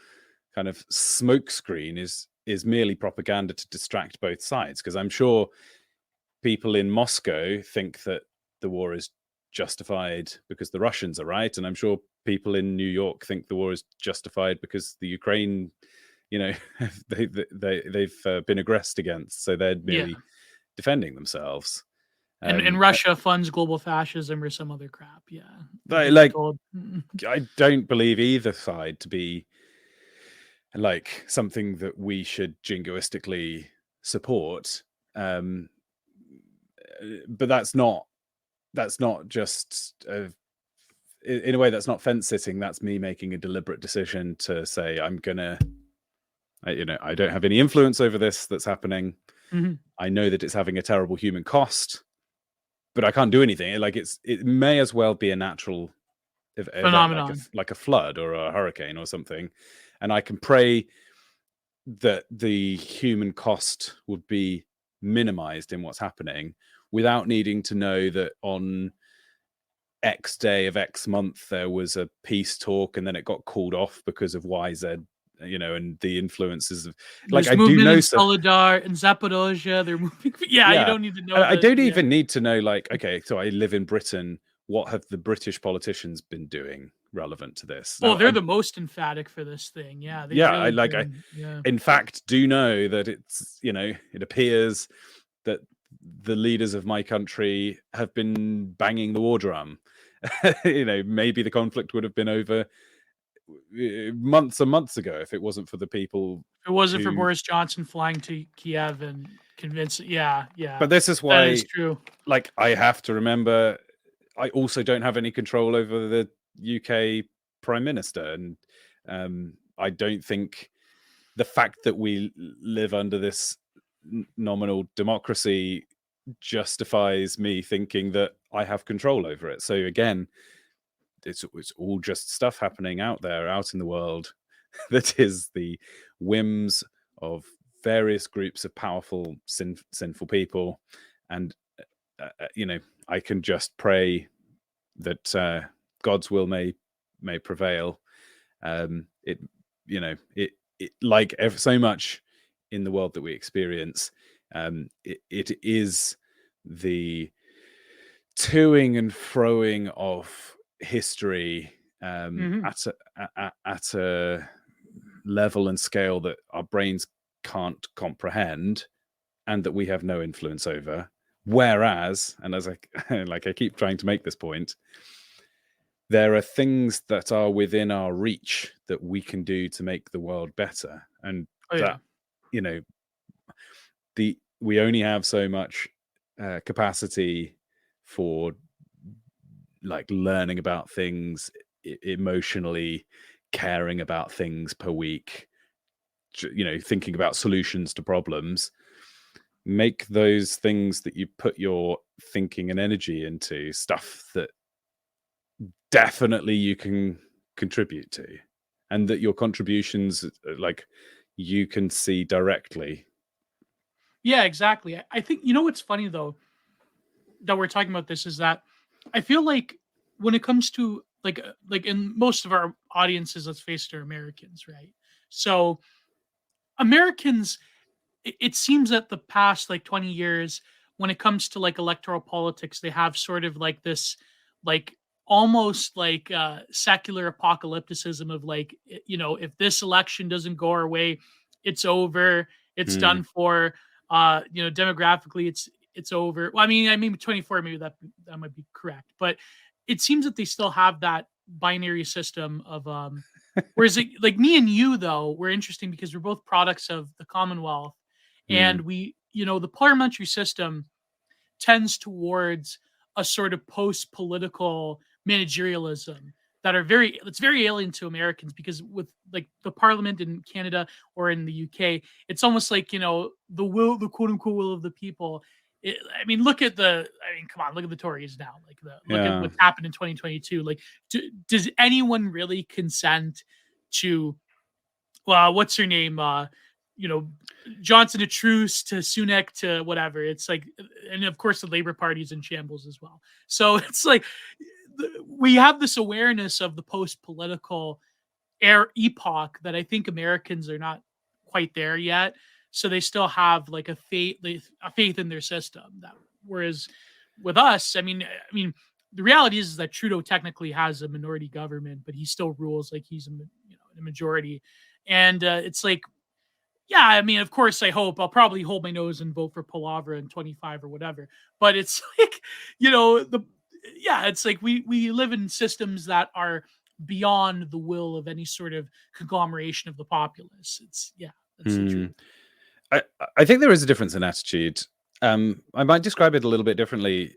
kind of smokescreen is merely propaganda to distract both sides. Because I'm sure people in Moscow think that the war is justified because the Russians are right, and I'm sure people in New York think the war is justified because the Ukraine, they've been aggressed against, so they're Yeah. merely defending themselves. And I, Russia funds global fascism or some other crap. Yeah. Like I I've been like told. I don't believe either side to be like something that we should jingoistically support. Um, but that's not just in a way, that's not fence sitting. That's me making a deliberate decision to say I'm gonna, I don't have any influence over this that's happening. Mhm. I know that it's having a terrible human cost, but I can't do anything. Like, it may as well be a natural event, like Phenomenon. a flood or a hurricane or something, and I can pray that the human cost would be minimized in what's happening, without needing to know that on X day of X month there was a peace talk and then it got called off because of YZ, and the influences of, like, There's I do movement know in some. Solidar and Zaporozhye. They're moving. Yeah, you Yeah, don't need to know I the. don't Yeah. even need to know, like, okay, so I live in Britain. What have the British politicians been doing relevant to this? Oh, No, they're the most emphatic for this thing. Yeah, they've yeah, really been. Yeah. in fact, do know that it's, it appears that the leaders of my country have been banging the war drum. Maybe the conflict would have been over months and months ago if it wasn't for the people If it wasn't for who. Boris Johnson flying to Kiev and convincing. Yeah, yeah, But this is that is why, true. like, I have to remember, I also don't have any control over the UK Prime Minister, and I don't think the fact that we live under this nominal democracy justifies me thinking that I have control over it. So again, it's all just stuff happening out there, out in the world, that is the whims of various groups of powerful, sinful people, and I can just pray that God's will may prevail. It like so much in the world that we experience, it is the toing and froing of history Hmm. at a level and scale that our brains can't comprehend and that we have no influence over. Whereas, and as I like, I keep trying to make this point, there are things that are within our reach that we can do to make the world better, and Oh yeah. that you know we only have so much capacity for, like, learning about things, emotionally caring about things per week, thinking about solutions to problems. Make those things that you put your thinking and energy into stuff that definitely you can contribute to, and that your contributions, like, you can see directly. Yeah, exactly. I think what's funny though that we're talking about this is that I feel like when it comes to like in most of our audiences, let's face it, are Americans, right? So Americans, it seems that the past like 20 years, when it comes to like electoral politics, they have sort of like this, like almost like secular apocalypticism of like, if this election doesn't go our way, it's over, it's Mm, done for. Demographically, it's over. Well, I mean 24, maybe that might be correct, but it seems that they still have that binary system of whereas like me and you though, we're interesting because we're both products of the Commonwealth, and mm, the parliamentary system tends towards a sort of post-political managerialism that's very alien to Americans, because with like the parliament in Canada or in the UK, it's almost like, the quote unquote will of the people. Come on, look at the Tories now. Look at yeah. what's happened in 2022. Like, does anyone really consent to, well, what's her name? You know, Johnson to Truce to Sunak to whatever. It's like, and of course the Labor Party is in shambles as well. So it's like we have this awareness of the post-political epoch that I think Americans are not quite there yet. So they still have like a faith in their system. Whereas with us, the reality is that Trudeau technically has a minority government, but he still rules like he's a majority. And it's like, yeah, of course, I hope I'll probably hold my nose and vote for Palavra in 25 or whatever. But it's like, the yeah, it's like we live in systems that are beyond the will of any sort of conglomeration of the populace. Yeah, that's the truth. Mm. I, I think there is a difference in attitude. I might describe it a little bit differently.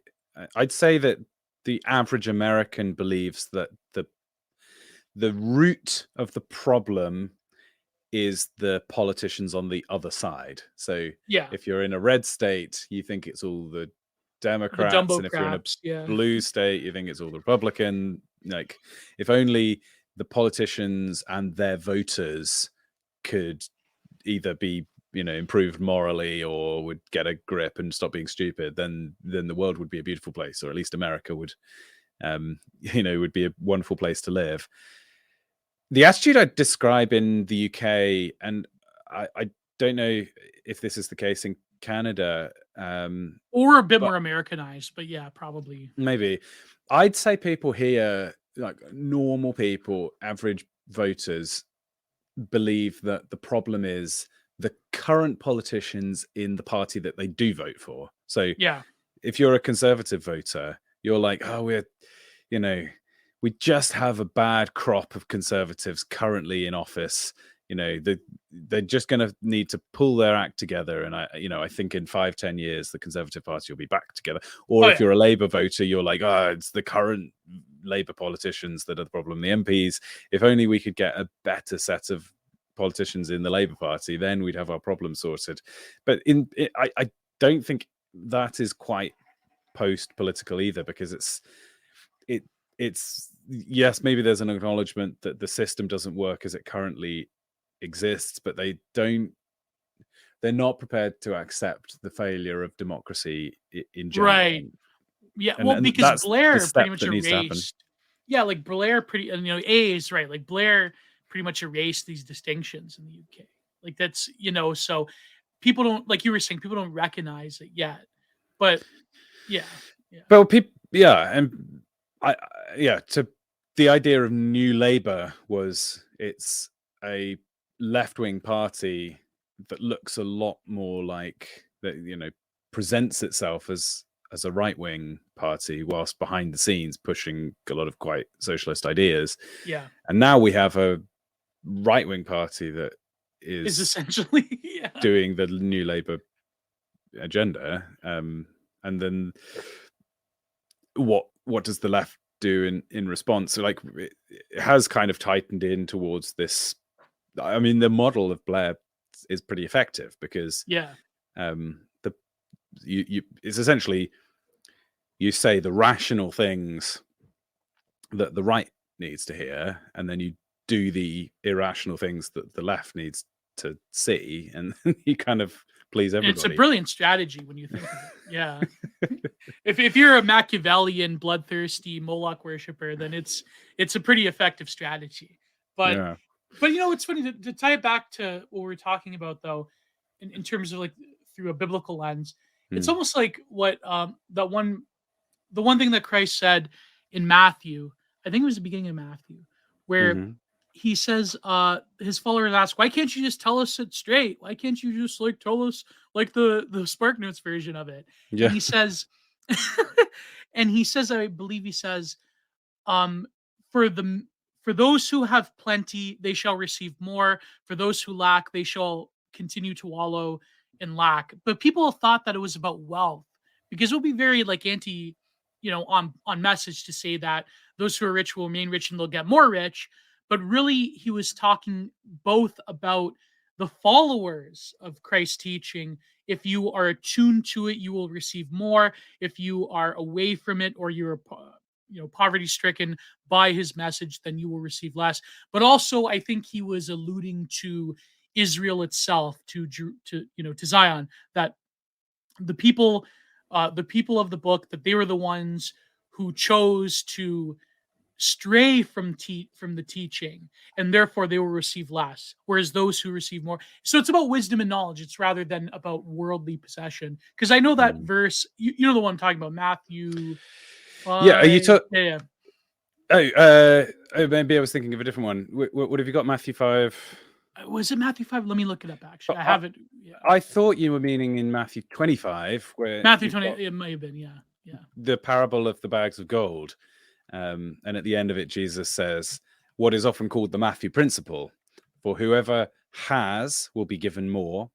I'd say that the average American believes that the root of the problem is the politicians on the other side. So Yeah, if you're in a red state, you think it's all the the Democrats, jumbo and if you're in a craps. Yeah, blue state, you think it's all the Republican. Like, if only the politicians and their voters could either be improved morally or would get a grip and stop being stupid, then the world would be a beautiful place, or at least America would, would be a wonderful place to live. The attitude I describe in the UK, and I don't know if this is the case in Canada, or a bit but more Americanized, but yeah, probably. maybe I'd say people here, like normal people, average voters, believe that the problem is the current politicians in the party that they do vote for. So Yeah, if you're a conservative voter, you're like, oh, we just have a bad crop of conservatives currently in office. They're just going to need to pull their act together. And I think in 5-10 years, the Conservative Party will be back together. Or Oh, if yeah. you're a Labour voter, you're like, oh, it's the current Labour politicians that are the problem. The MPs, if only we could get a better set of politicians in the Labour Party, then we'd have our problem sorted. But I don't think that is quite post-political either, because it's yes, maybe there's an acknowledgement that the system doesn't work as it currently exists, but they're not prepared to accept the failure of democracy in general. Right. Yeah, well, And because that's the Blair pretty step much that needs to happen. erased. Yeah, like Blair pretty, and A is right. Like Blair pretty much erased these distinctions in the UK. Like that's so people don't, like you were saying, people don't recognize it yet. But yeah, yeah, Well, people, yeah, and to the idea of New Labour was it's a left-wing party that looks a lot more like that, presents itself as a right-wing party, whilst behind the scenes pushing a lot of quite socialist ideas. yeah. And now we have a right-wing party that Is is essentially yeah. doing the New Labour agenda, and then what does the left do in response? So, like, it has kind of tightened in towards this. I mean, the model of Blair is pretty effective, because Yeah. It's essentially, you say the rational things that the right needs to hear, and then you do the irrational things that the left needs to see, and you kind of please And it's a everybody. brilliant strategy when you think of it. Yeah. If you're a Machiavellian, bloodthirsty Moloch worshiper, then it's a pretty effective strategy. But Yeah. but it's funny to tie it back to what we're talking about, though, in terms of like through a biblical lens. It's Mm. almost like what the one thing that Christ said in Matthew, I think it was the beginning of Matthew, where Mhm. he says his followers ask, why can't you just tell us it straight? Why can't you just like tell us like the Spark Notes version of it? And Yeah. he says and he says, I believe he says, um for the for those who have plenty they shall receive more, for those who lack they shall continue to wallow in lack. But people thought that it was about wealth, because it will be very like anti, on message to say that those who are rich will remain rich and they'll get more rich. But really he was talking both about the followers of Christ's teaching. If you are attuned to it, you will receive more. If you are away from it, or you're poverty stricken by his message, then you will receive less. But also I think he was alluding to Israel itself, to Zion, that the people of the book, that they were the ones who chose to stray from the teaching, and therefore they will receive less, whereas those who receive more. So it's about wisdom and knowledge, it's rather than about worldly possession. Because I know that Mm. verse, you know the one I'm talking about, Matthew Yeah. Are 5. you Yeah. maybe I was thinking of a different one. What have you got? Matthew 5. Was it Matthew 5? Let me look it up, actually. But I have it. Yeah. I thought you were meaning in Matthew 25, where Matthew you've 20, got it may have been, yeah. Yeah. the parable of the bags of gold. And at the end of it, Jesus says what is often called the Matthew principle: for whoever has will be given more,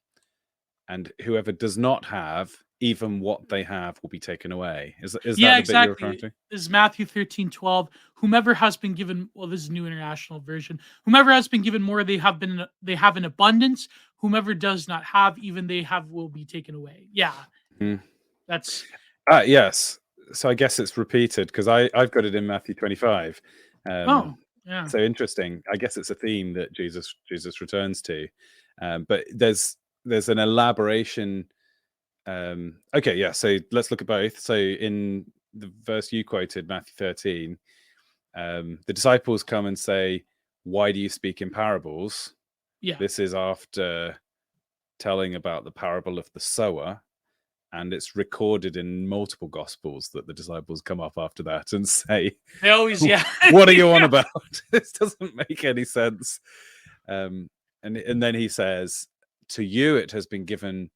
and whoever does not have, even what they have will be taken away. Is that Yeah, the bit you're referring exactly. to? This is Matthew 13:12. Whomever has been given, well, this is New International Version. Whomever has been given more, they have an abundance. Whomever does not have, even they have will be taken away. Yeah. Mm. That's Yes. So I guess it's repeated, because I've got it in Matthew 25. oh, yeah. So interesting. I guess it's a theme that Jesus returns to. But there's there's an elaboration. Okay, yeah. So let's look at both. So in the verse you quoted, Matthew 13, the disciples come and say, "Why do you speak in parables?" Yeah. This is after telling about the parable of the sower, and it's recorded in multiple gospels that the disciples come up after that and say, They always, yeah. "What are you on about? This doesn't make any sense." And then he says, "To you it has been given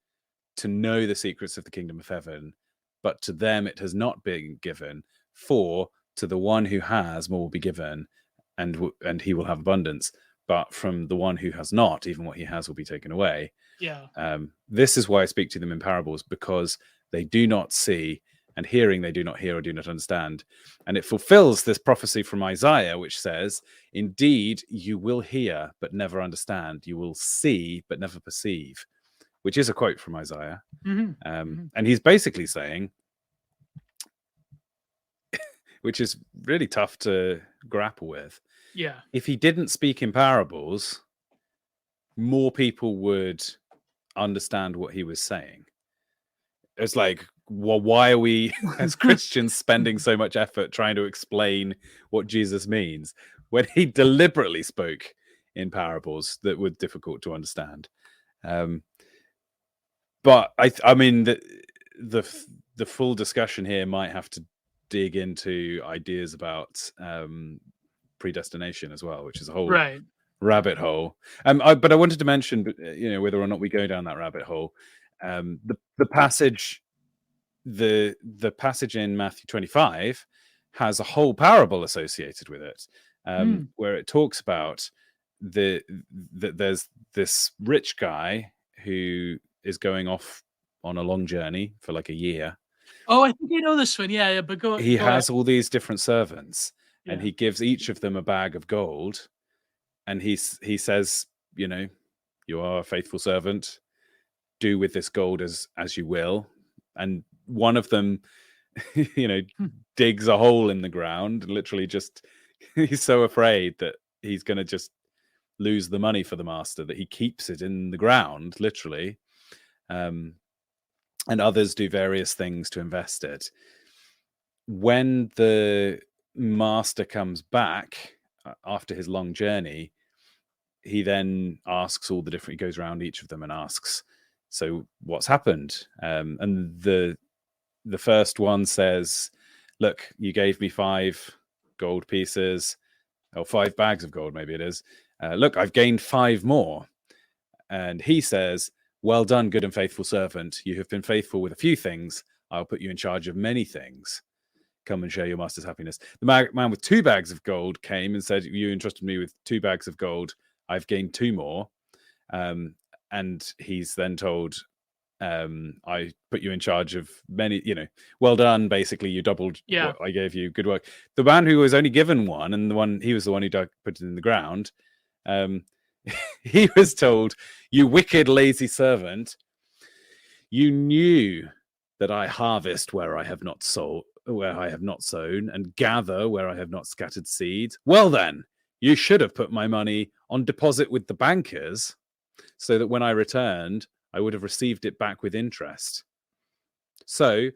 to know the secrets of the kingdom of heaven, but to them it has not been given. For to the one who has, more will be given, and he will have abundance. But from the one who has not, even what he has will be taken away." Yeah. This is why I speak to them in parables, because they do not see, and hearing they do not hear or do not understand. And it fulfills this prophecy from Isaiah, which says, "Indeed, you will hear, but never understand. You will see, but never perceive," which is a quote from Isaiah. And he's basically saying, which is really tough to grapple with, Yeah. if he didn't speak in parables, more people would understand what he was saying. It's like, well, why are we as Christians spending so much effort trying to explain what Jesus means when he deliberately spoke in parables that were difficult to understand? But I mean, the full discussion here might have to dig into ideas about predestination as well, which is a whole rabbit hole. But I wanted to mention, whether or not we go down that rabbit hole, the passage, the passage in Matthew 25 has a whole parable associated with it, where it talks about that there's this rich guy who is going off on a long journey for like a year. Oh, I think I know this one. Yeah, but go. He Go has ahead. all these different servants, and Yeah. he gives each of them a bag of gold, and he says, "You are a faithful servant. Do with this gold as you will." And one of them, digs a hole in the ground, literally just he's so afraid that he's going to just lose the money for the master that he keeps it in the ground, literally. And others do various things to invest it. When the master comes back after his long journey, he then asks all the different, he goes around each of them and asks, "So what's happened?" And the first one says, "Look, you gave me 5 gold pieces, or 5 bags of gold, maybe it is. Look, I've gained 5 more." And he says, "Well done, good and faithful servant. You have been faithful with a few things. I'll put you in charge of many things. Come and share your master's happiness." The man with 2 bags of gold came and said, "You entrusted me with 2 bags of gold. I've gained 2 more." And he's then told, "I put you in charge of many, well done. Basically, you doubled what I gave you. Good work." The man who was only given 1, and he was the one who put it in the ground, he was told, "You wicked, lazy servant. You knew that I harvest where I have not sown, and gather where I have not scattered seed. Well then, you should have put my money on deposit with the bankers, so that when I returned, I would have received it back with interest." So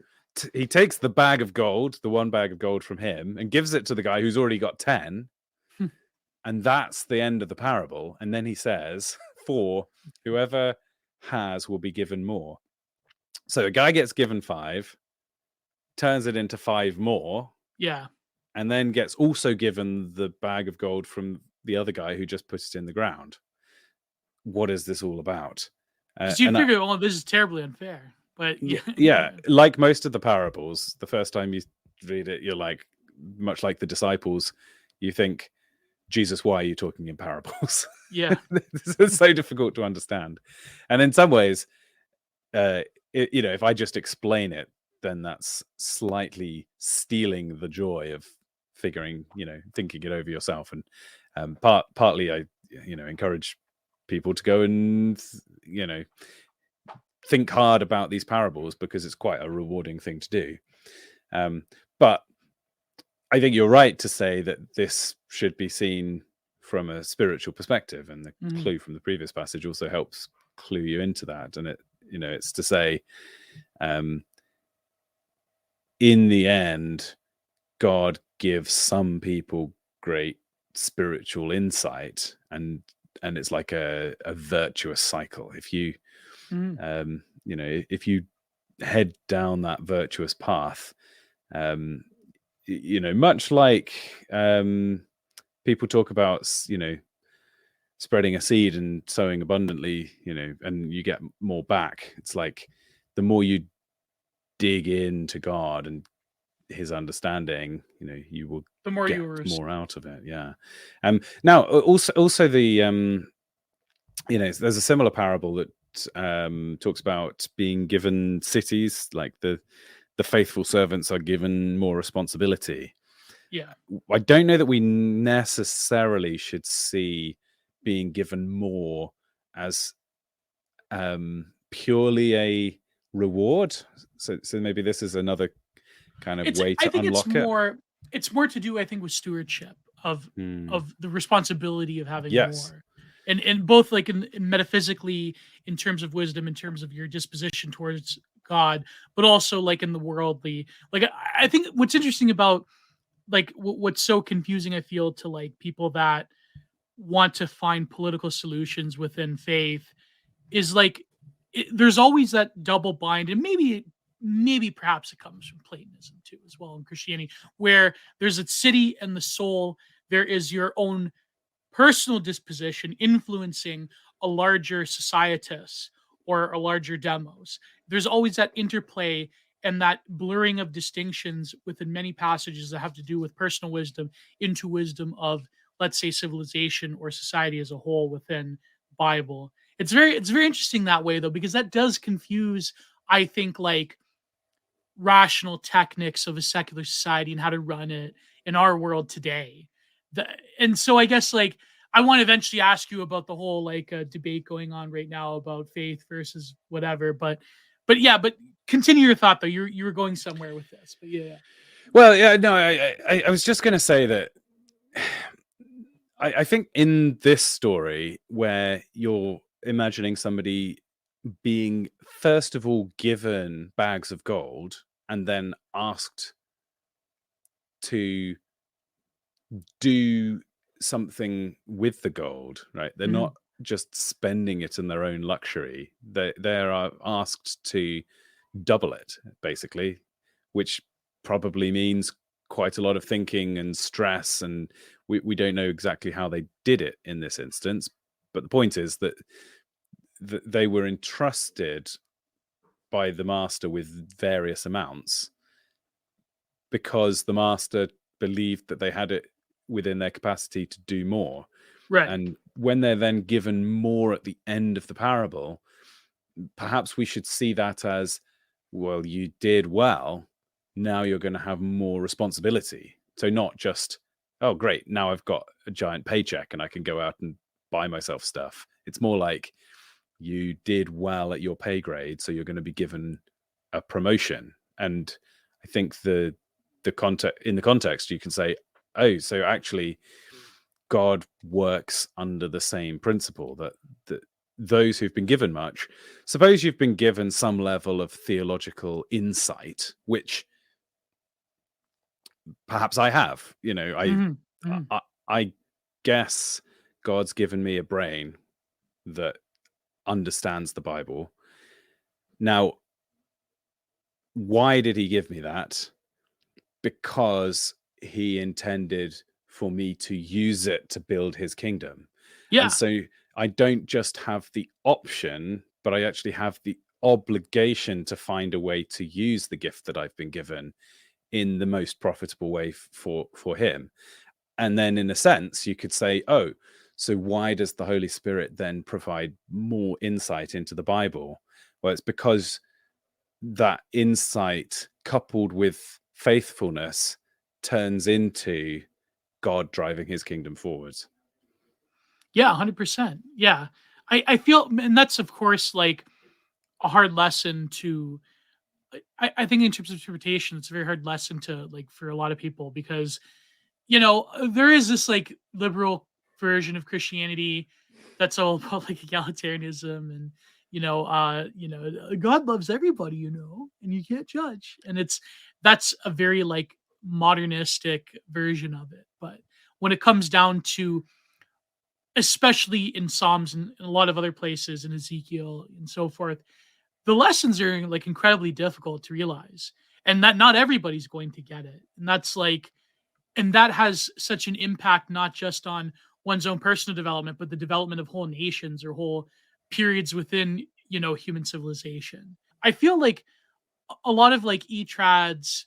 he takes the bag of gold, the 1 bag of gold from him, and gives it to the guy who's already got 10. And that's the end of the parable. And then he says, "For whoever has will be given more." So a guy gets given 5, turns it into 5 more. Yeah. And then gets also given the bag of gold from the other guy who just put it in the ground. What is this all about? Because you figure, "Oh, this is terribly unfair." But yeah, like most of the parables, the first time you read it, you're like, much like the disciples, you think, "Jesus, why are you talking in parables?" Yeah. It's so difficult to understand. And in some ways, if I just explain it, then that's slightly stealing the joy of figuring, thinking it over yourself. And partly I, encourage people to go and, think hard about these parables, because it's quite a rewarding thing to do. But I think you're right to say that this should be seen from a spiritual perspective, and the clue from the previous passage also helps clue you into that. And it's to say, in the end, God gives some people great spiritual insight, and it's like a virtuous cycle. If you if you head down that virtuous path, much like people talk about spreading a seed and sowing abundantly, and you get more back. It's like the more you dig into God and his understanding, you will The more get you were, more out of it. Yeah. Now also the there's a similar parable that talks about being given cities, like the faithful servants are given more responsibility. yeah. I don't know that we necessarily should see being given more as purely a reward. So maybe this is another kind of way I to think unlock it. it's more to do, I think, with stewardship of Hmm. the responsibility of having Yes. more. And both like in metaphysically, in terms of wisdom, in terms of your disposition towards God, but also like in the worldly. Like I think what's interesting about like what's so confusing, I feel, to like people that want to find political solutions within faith is like there's always that double bind, and maybe perhaps it comes from Platonism too, as well, in Christianity, where there's a city and the soul. There is your own personal disposition influencing a larger societas or a larger demos. There's always that interplay and that blurring of distinctions within many passages that have to do with personal wisdom into wisdom of, let's say, civilization or society as a whole within Bible. It's very interesting that way though, because that does confuse, I think, like rational techniques of a secular society and how to run it in our world today. And so I guess like I want to eventually ask you about the whole like debate going on right now about faith versus whatever, but yeah, but continue your thought though. You were going somewhere with this, but yeah. Well, yeah, no, I was just going to say that I think in this story where you're imagining somebody being first of all given bags of gold and then asked to do something with the gold, right? They're Mhm. not just spending it in their own luxury. They are asked to double it, basically, which probably means quite a lot of thinking and stress. And we don't know exactly how they did it in this instance. But the point is that they were entrusted by the master with various amounts because the master believed that they had it within their capacity to do more. Right. And when they're then given more at the end of the parable, perhaps we should see that as, well, you did well. Now you're going to have more responsibility. So not just, oh, great, now I've got a giant paycheck and I can go out and buy myself stuff. It's more like you did well at your pay grade, so you're going to be given a promotion. And I think the context, in the context, you can say, oh, so actually God works under the same principle that those who've been given much, suppose you've been given some level of theological insight, which perhaps I have. Mhm. Mhm. I guess God's given me a brain that understands the Bible. Now, why did he give me that? Because he intended for me to use it to build his kingdom. And Yeah. so I don't just have the option, but I actually have the obligation to find a way to use the gift that I've been given in the most profitable way for him. And then in a sense, you could say, oh, so why does the Holy Spirit then provide more insight into the Bible? Well, it's because that insight coupled with faithfulness turns into God driving his kingdom forwards. Yeah, 100%. Yeah. I feel, and that's of course like a hard lesson to I think in terms of interpretation, it's a very hard lesson to like for a lot of people because there is this like liberal version of Christianity that's all about like egalitarianism and God loves everybody, and you can't judge. And that's a very like modernistic version of it. But when it comes down to, especially in Psalms and a lot of other places in Ezekiel and so forth, the lessons are like incredibly difficult to realize, and that not everybody's going to get it. And that has such an impact not just on one's own personal development, but the development of whole nations or whole periods within human civilization. I feel like a lot of like e-trads,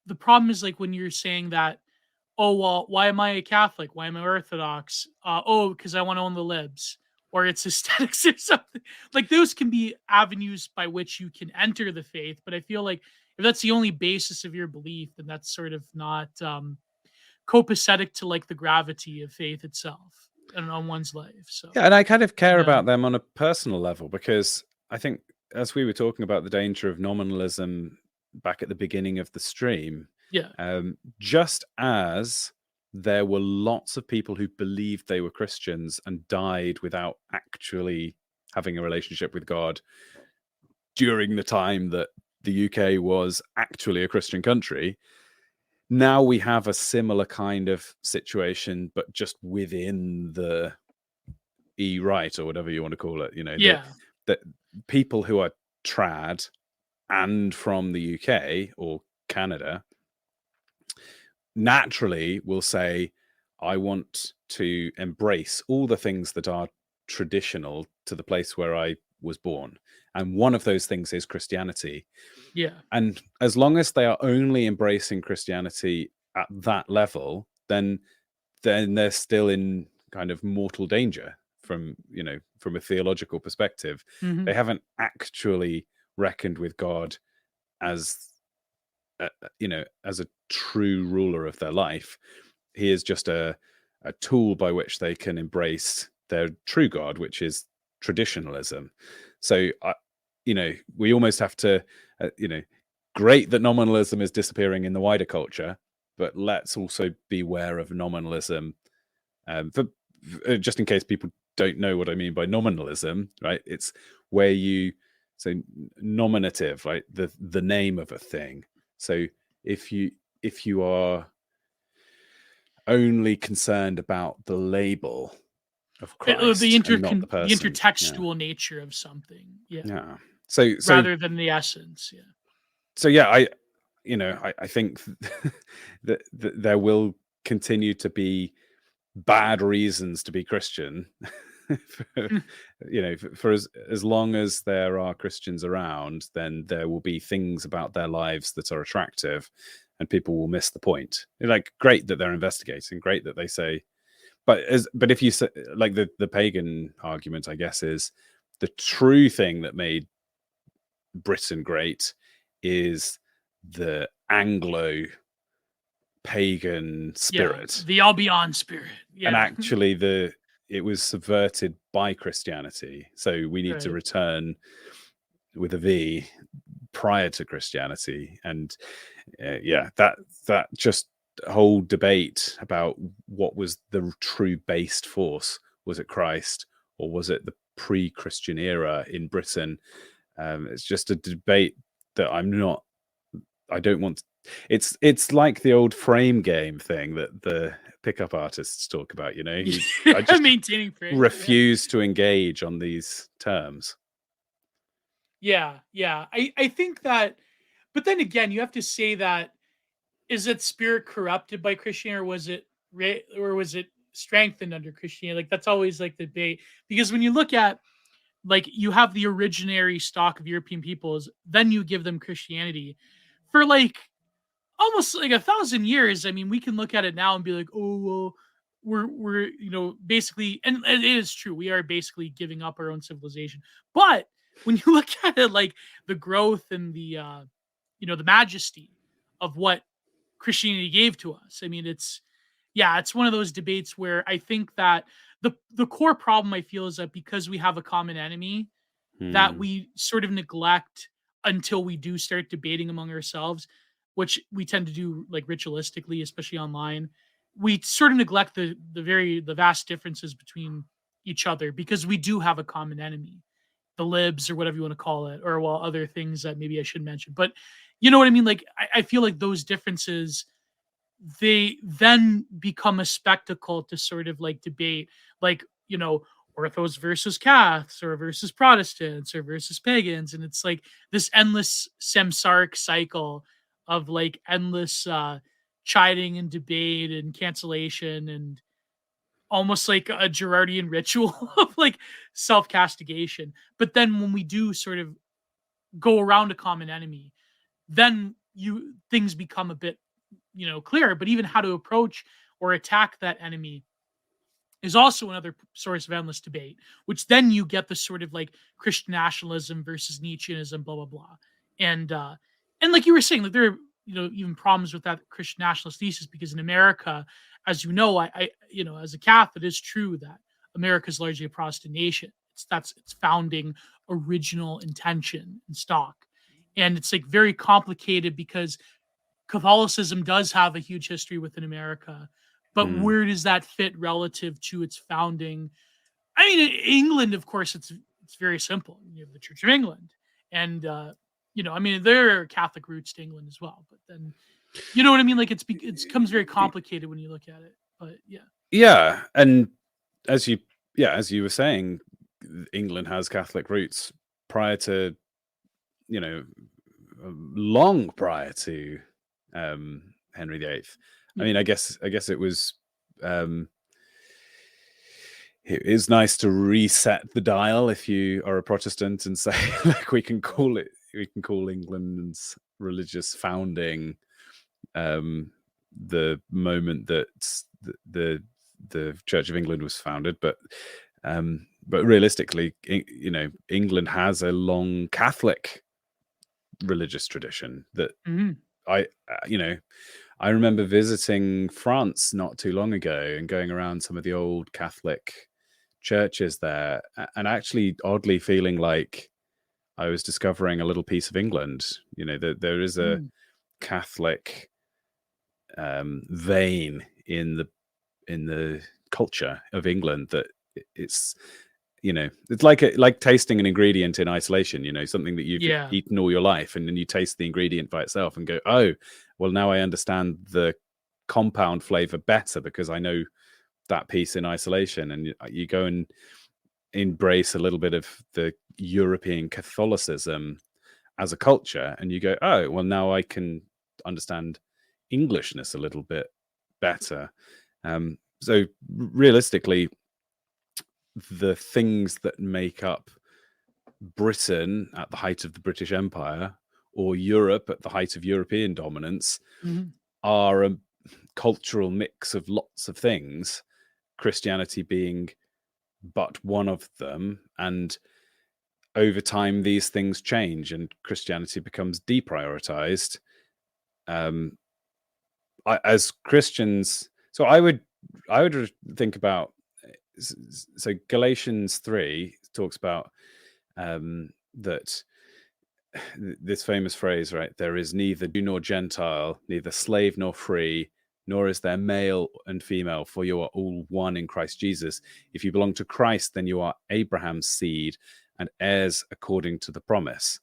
the problem is like when you're saying that, oh well, why am I a Catholic? Why am I Orthodox? Oh, because I want to own the libs, or it's aesthetics or something. Like those can be avenues by which you can enter the faith, but I feel like if that's the only basis of your belief, then that's sort of not copacetic to like the gravity of faith itself and on one's life. So Yeah, and I kind of care yeah, about them on a personal level because I think, as we were talking about the danger of nominalism back at the beginning of the stream, yeah, just as there were lots of people who believed they were Christians and died without actually having a relationship with God during the time that the UK was actually a Christian country. Now we have a similar kind of situation, but just within the right or whatever you want to call it. yeah, That people who are trad and from the UK or Canada naturally will say, I want to embrace all the things that are traditional to the place where I was born. And one of those things is Christianity. yeah. And as long as they are only embracing Christianity at that level, then they're still in kind of mortal danger from a theological perspective. Hmm. They haven't actually reckoned with God as as a true ruler of their life. He is just a tool by which they can embrace their true God, which is traditionalism. So we almost have to great that nominalism is disappearing in the wider culture, but let's also beware of nominalism. For just in case people don't know what I mean by nominalism, right? It's where you say nominative, right? The name of a thing. So if you are only concerned about the label of Christ and not the The person, intertextual nature of something, yeah, yeah. So rather than the essence, yeah. yeah, I think that there will continue to be bad reasons to be Christian. for, for as long as there are Christians around, then there will be things about their lives that are attractive, and people will miss the point. Like, great that they're investigating, great that they say, but if you say, like, the pagan argument, I guess, is the true thing that made Britain great is the Anglo pagan Yeah, spirit, the Albion spirit, and yeah. actually it was subverted by Christianity. So we need to Right. return with a V prior to Christianity, and that just whole debate about what was the true based force. Was it Christ, or was it the pre-Christian era in Britain? It's just a debate that I don't want. It's like the old frame game thing that the pickup artists talk about. I just Maintaining frame, yeah. refuse to engage on these terms. Yeah, yeah. I think that, but then again, you have to say that, is that spirit corrupted by Christianity, or was it strengthened under Christianity? Like that's always like the debate, because when you look at, like, you have the originary stock of European peoples, then you give them Christianity for like almost like 1,000 years. I mean, we can look at it now and be like, oh well, we're basically, and it is true, we are basically giving up our own civilization. But when you look at it, like the growth and the majesty of what Christianity gave to us, I mean, it's one of those debates where I think that the core problem I feel is that because we have a common enemy, that Hmm. we sort of neglect until we do start debating among ourselves, which we tend to do like ritualistically, especially online. We sort of neglect the vast differences between each other because we do have a common enemy, the libs or whatever you want to call it, or well, other things that maybe I should mention. But you know what I mean? Like I feel like those differences, they then become a spectacle to sort of like debate, like, orthos versus Caths or versus Protestants or versus pagans. And it's like this endless samsaric cycle of like endless chiding and debate and cancellation and almost like a Gerardian ritual of like self castigation. But then when we do sort of go around a common enemy, then you things become a bit clearer. But even how to approach or attack that enemy is also another source of endless debate, which then you get the sort of like Christian nationalism versus Nietzscheanism, blah blah blah. And like you were saying, like there are even problems with that Christian nationalist thesis because in America, as you know, as a Catholic, it is true that America is largely a Protestant nation. That's its founding original intention and stock. And it's like very complicated because Catholicism does have a huge history within America, but Mm. where does that fit relative to its founding? I mean, in England, of course, it's very simple. You have the Church of England, and I mean, there are Catholic roots to England as well. But then, you know what I mean? Like it becomes very complicated when you look at it. But yeah, Yeah, and as you were saying, England has Catholic roots prior to, long prior to Henry VIII. I yeah. mean, I guess it was. It is nice to reset the dial if you are a Protestant and say, like, we can call England's religious founding the moment that the Church of England was founded, but realistically, England has a long Catholic religious tradition that Mhm. I I remember visiting France not too long ago and going around some of the old Catholic churches there, and actually oddly feeling like I was discovering a little piece of England. There is a Mm. Catholic vein in the culture of England that it's it's like tasting an ingredient in isolation, something that you've Yeah. eaten all your life, and then you taste the ingredient by itself and go, oh, well, now I understand the compound flavor better because I know that piece in isolation. And you go and embrace a little bit of the European Catholicism as a culture, and you go, oh, well, now I can understand Englishness a little bit better. So realistically, the things that make up Britain at the height of the British Empire or Europe at the height of European dominance Mhm. are a cultural mix of lots of things, Christianity being but one of them. And over time, these things change and Christianity becomes deprioritized. As Christians, so I would think about, so Galatians 3 talks about that this famous phrase, right? There is neither Jew nor Gentile, neither slave nor free, nor is there male and female, for you are all one in Christ Jesus. If you belong to Christ, then you are Abraham's seed and heirs according to the promise.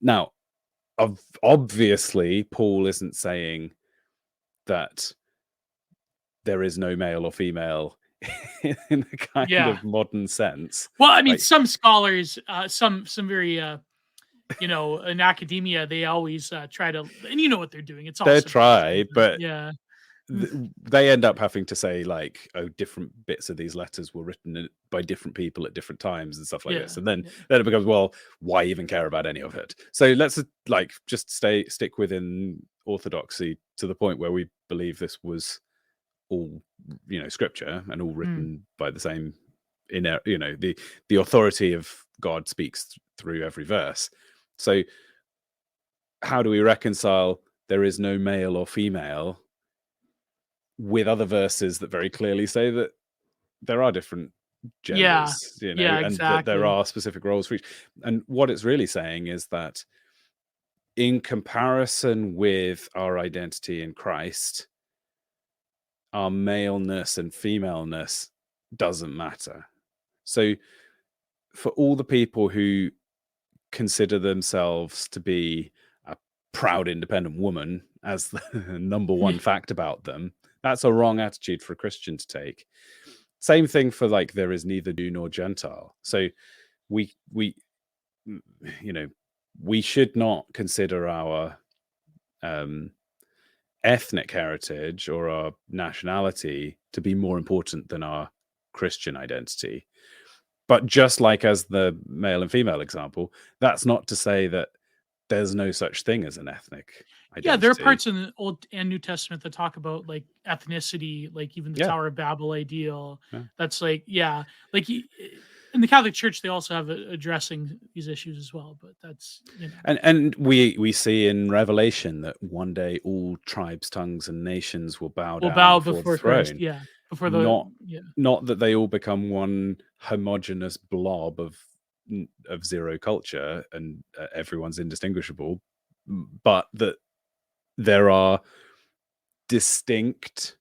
Now, obviously, Paul isn't saying that there is no male or female in the kind Yeah. of modern sense. Well, I mean, Like, some scholars, some very in academia, they always try to, and you know what they're doing. It's all they subjective. try, but Yeah. Mm. they end up having to say, like, oh, different bits of these letters were written by different people at different times and stuff like this, Yeah. and then Yeah. it becomes, well, why even care about any of it? So let's like just stick within orthodoxy to the point where we believe this was all scripture and all Mm. written by the same the authority of God speaks through every verse. So how do we reconcile there is no male or female with other verses that very clearly say that there are different Yeah. genders, Yeah, and that there exactly. are specific roles for each? And what it's really saying is that in comparison with our identity in Christ, our maleness and femaleness doesn't matter. So for all the people who consider themselves to be a proud independent woman as the number one fact about them, that's a wrong attitude for a Christian to take. Same thing for like, there is neither Jew nor Gentile. So we you know, we should not consider our ethnic heritage or our nationality to be more important than our Christian identity. But just like as the male and female example, that's not to say that there's no such thing as an ethnic Yeah, there are identity. parts in the Old and New Testament that talk about like ethnicity, like even the Yeah, Tower of Babel ideal. yeah. That's like, yeah, like in the Catholic Church, they also have addressing these issues as well. But that's, you know, And we see in Revelation that one day all tribes, tongues, and nations will bow we'll down bow before the before Christ. throne. Yeah, before the Not yeah, not that they all become one homogenous blob of zero culture and everyone's indistinguishable, but that there are distinct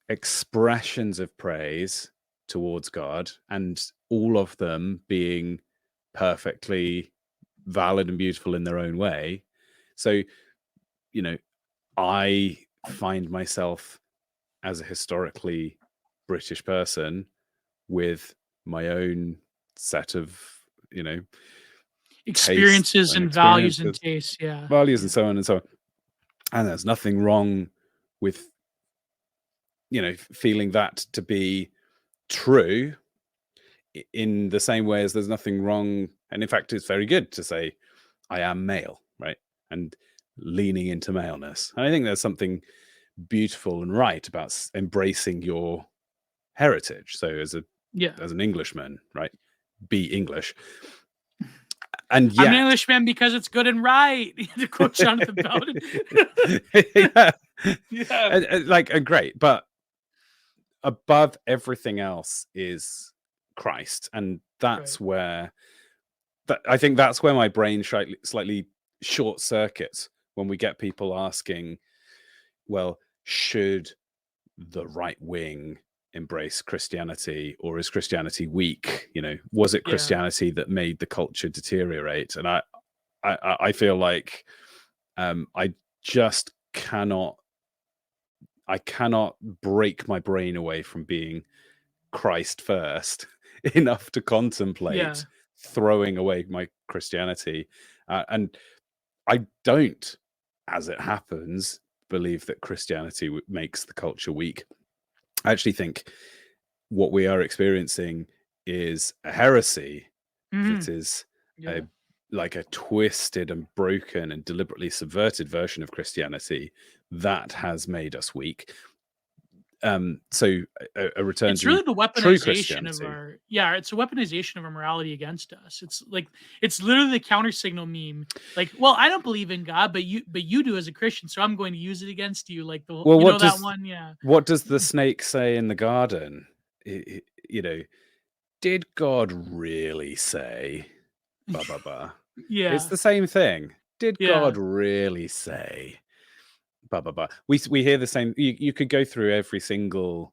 expressions of praise towards God, and all of them being perfectly valid and beautiful in their own way. So, you know, I find myself as a historically British person with my own set of, you know, tastes experiences and and values and experiences, tastes. Yeah, values, and yeah, so on and so on. And there's nothing wrong with, you know, feeling that to be true, in the same way as there's nothing wrong, and in fact it's very good to say I am male, right? And leaning into maleness. And I think there's something beautiful and right about embracing your heritage. So yeah. as an Englishman, right, be English. And I'm an yet Englishman because it's good and right. To quote Jonathan Bowden. yeah, Yeah, and great, but above everything else is Christ, and right. that's where I think that's where my brain slightly short circuits when we get people asking, well, should the right wing embrace Christianity, or is Christianity weak? You know, was it Yeah, Christianity that made the culture deteriorate? And I feel like I just cannot break my brain away from being Christ first enough to yeah. contemplate throwing away my Christianity. And I don't, as it happens, believe that Christianity makes the culture weak. I actually think what we are experiencing is a heresy that Mhm. is a Yeah. like a twisted and broken and deliberately subverted version of Christianity that has made us weak. So a return It's to really the true weaponization of Christianity. our yeah, it's a weaponization of our morality against us. It's like it's literally the counter signal meme. Like, well, I don't believe in God, but you do as a Christian, so I'm going to use it against you. Like the Well, you know that one? Yeah. what does the snake say in the garden? You know, did God really say blah blah blah? It's Yeah. the same thing. Did Yeah. God really say blah blah blah? We hear the same. You could go through every single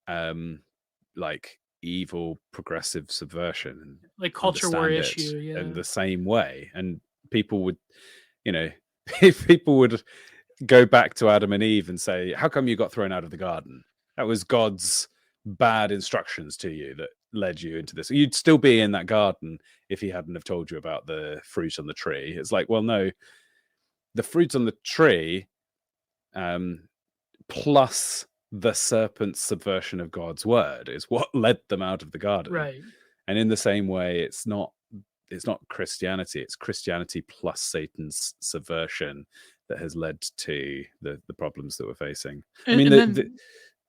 um like evil progressive subversion and Like culture war understand it issue. in Yeah. the same way, and people would, you know, if people would go back to Adam and Eve and say, how come you got thrown out of the garden? That was God's bad instructions to you that led you into this. You'd still be in that garden if he hadn't have told you about the fruit on the tree. It's like, well, no, the fruit on the tree, um, plus the serpent's subversion of God's word, is what led them out of the garden. Right. And in the same way, it's not Christianity, it's Christianity plus Satan's subversion that has led to the problems that we're facing. I mean, And then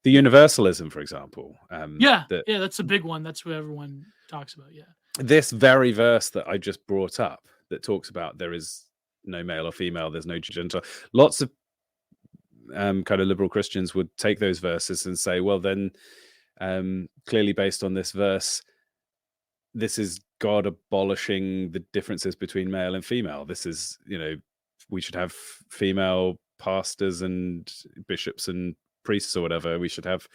the universalism, for example, yeah, that yeah, that's a big one. That's what everyone talks about. Yeah. this very verse that I just brought up that talks about there is no male or female, there's no gentile. Lots of kind of liberal Christians would take those verses and say, well, then clearly based on this verse, this is God abolishing the differences between male and female. This is, you know, we should have female pastors and bishops and priests or whatever. We should have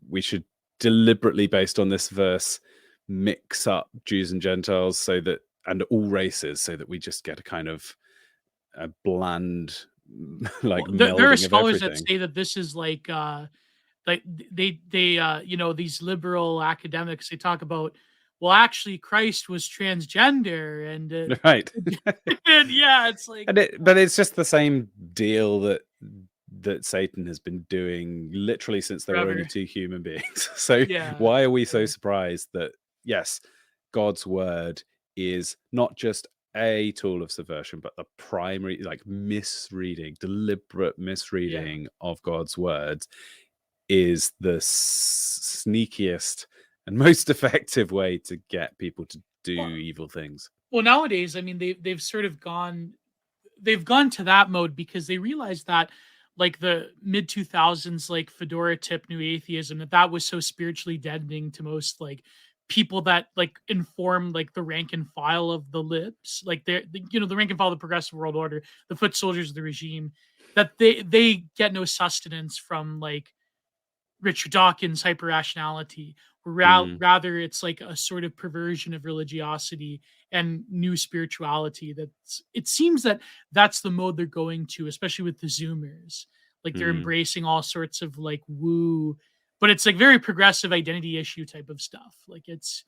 we should deliberately, based on this verse, mix up Jews and Gentiles and all races, so that we just get a kind of a bland, like, Well, there are melding of scholars that everything. say that this is like they these liberal academics, they talk about, well, actually Christ was transgender, and Right. and yeah, it's like But it's just the same deal that Satan has been doing literally since there were only forever. two human beings. So Yeah, why are we so yeah, surprised that, yes, God's word is not just a tool of subversion, but the primary, like, deliberate yeah. misreading of God's words is the sneakiest and most effective way to get people to do Well, evil things. well, nowadays, I mean, they've sort of they've gone to that mode because they realized that, like, the mid 2000s, like, fedora tip new atheism, that was so spiritually deadening to most, like, people that, like, inform, like, the rank and file of the libs, like, the rank and file of the progressive world order, the foot soldiers of the regime, that they get no sustenance from, like, Richard Dawkins' hyper-rationality. Mm, Rather, it's like a sort of perversion of religiosity and new spirituality. It seems that that's the mode they're going to, especially with the Zoomers. Like, they're mm. embracing all sorts of, like, woo, but it's like very progressive identity issue type of stuff. Like, it's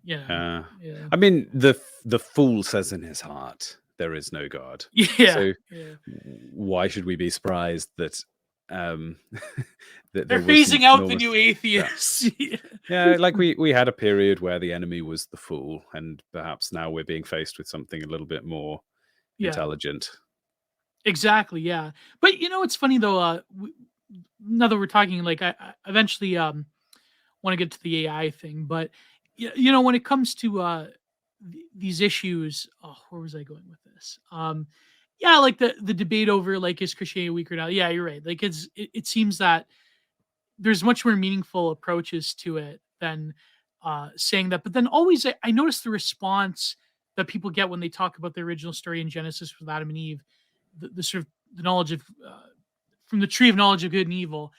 Uh, yeah, I mean, the fool says in his heart, there is no God. yeah, So yeah. why should we be surprised that um that They're there was an phasing out the new enormous, yeah, atheists. yeah, like, we had a period where the enemy was the fool, and perhaps now we're being faced with something a little bit more Yeah. intelligent. Exactly, yeah. But, it's funny though, now that we're talking, like, I eventually want to get to the AI thing, but when it comes to these issues, oh, where was I going with this? Yeah, like the debate over, like, is Christianity weak or not? Yeah, you're right. Like, it seems that there's much more meaningful approaches to it than saying that. But then always, I notice the response that people get when they talk about the original story in Genesis with Adam and Eve, the sort of the knowledge of from the tree of knowledge of good and evil,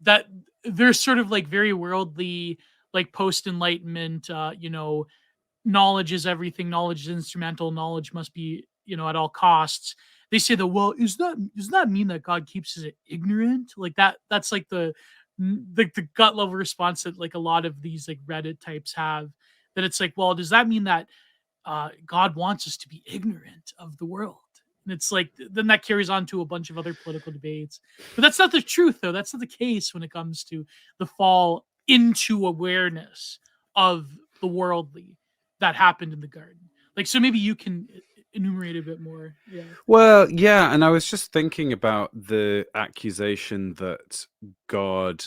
that they're sort of like very worldly, like post enlightenment, knowledge is everything, knowledge is instrumental, knowledge must be, at all costs. They say that, well, does that mean that God keeps us ignorant? Like, that's like the gut level response that, like, a lot of these, like, Reddit types have, that it's like, well, does that mean that God wants us to be ignorant of the world? And it's like, then that carries on to a bunch of other political debates. But that's not the truth, though. That's not the case when it comes to the fall into awareness of the worldly that happened in the garden. Like, so maybe you can enumerate a bit more. Yeah. Well, yeah, and I was just thinking about the accusation that God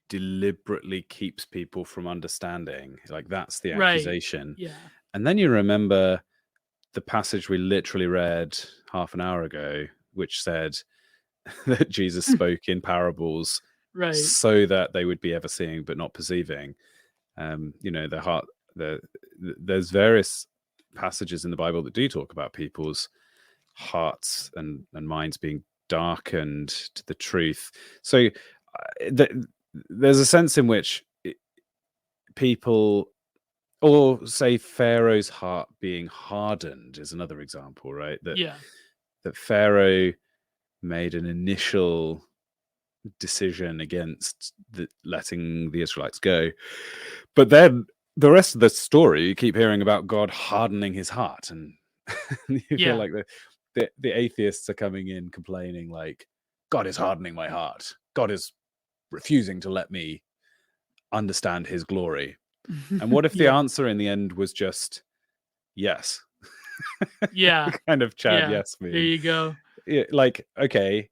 deliberately keeps people from understanding. Like, that's the Right. accusation. Yeah. And then you remember the passage we literally read half an hour ago, which said that Jesus spoke in parables Right. so that they would be ever seeing but not perceiving. Their heart. There's various passages in the Bible that do talk about people's hearts and minds being darkened to the truth. So there's a sense in which people, or say Pharaoh's heart being hardened is another example, right? Yeah. That Pharaoh made an initial decision against letting the Israelites go, but then the rest of the story, you keep hearing about God hardening his heart, and you feel Yeah. like the atheists are coming in complaining, like, God is hardening my heart. God is refusing to let me understand his glory. And what if the Yeah. answer in the end was just yes? Yeah. Kind of Chad Yeah. yes There meme. you go. Like, okay,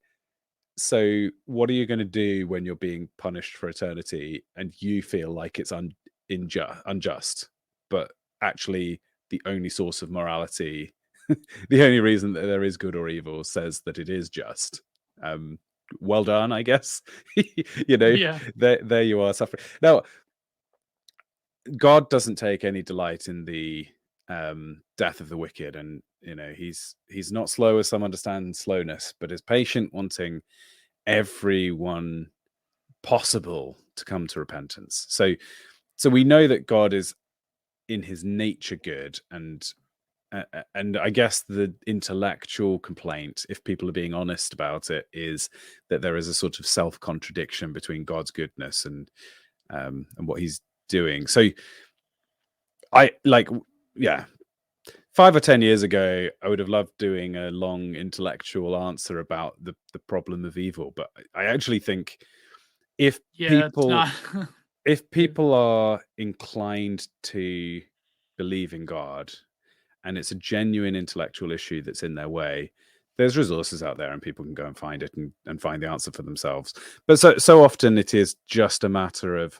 so what are you going to do when you're being punished for eternity and you feel like it's unjust, but actually the only source of morality, the only reason that there is good or evil, says that it is just. Well done, I guess. you know, Yeah. there you are suffering. Now, God doesn't take any delight in the death of the wicked, and he's not slow, as some understand slowness, but is patient, wanting everyone possible to come to repentance. So we know that God is in his nature good, and I guess the intellectual complaint, if people are being honest about it, is that there is a sort of self-contradiction between God's goodness and what he's doing. So I like, yeah, 5 or 10 years ago, I would have loved doing a long intellectual answer about the problem of evil. But I actually think if Yeah, it's people not. if Yeah. people are inclined to believe in God, and it's a genuine intellectual issue that's in their way, there's resources out there and people can go and find it and find the answer for themselves. But so often it is just a matter of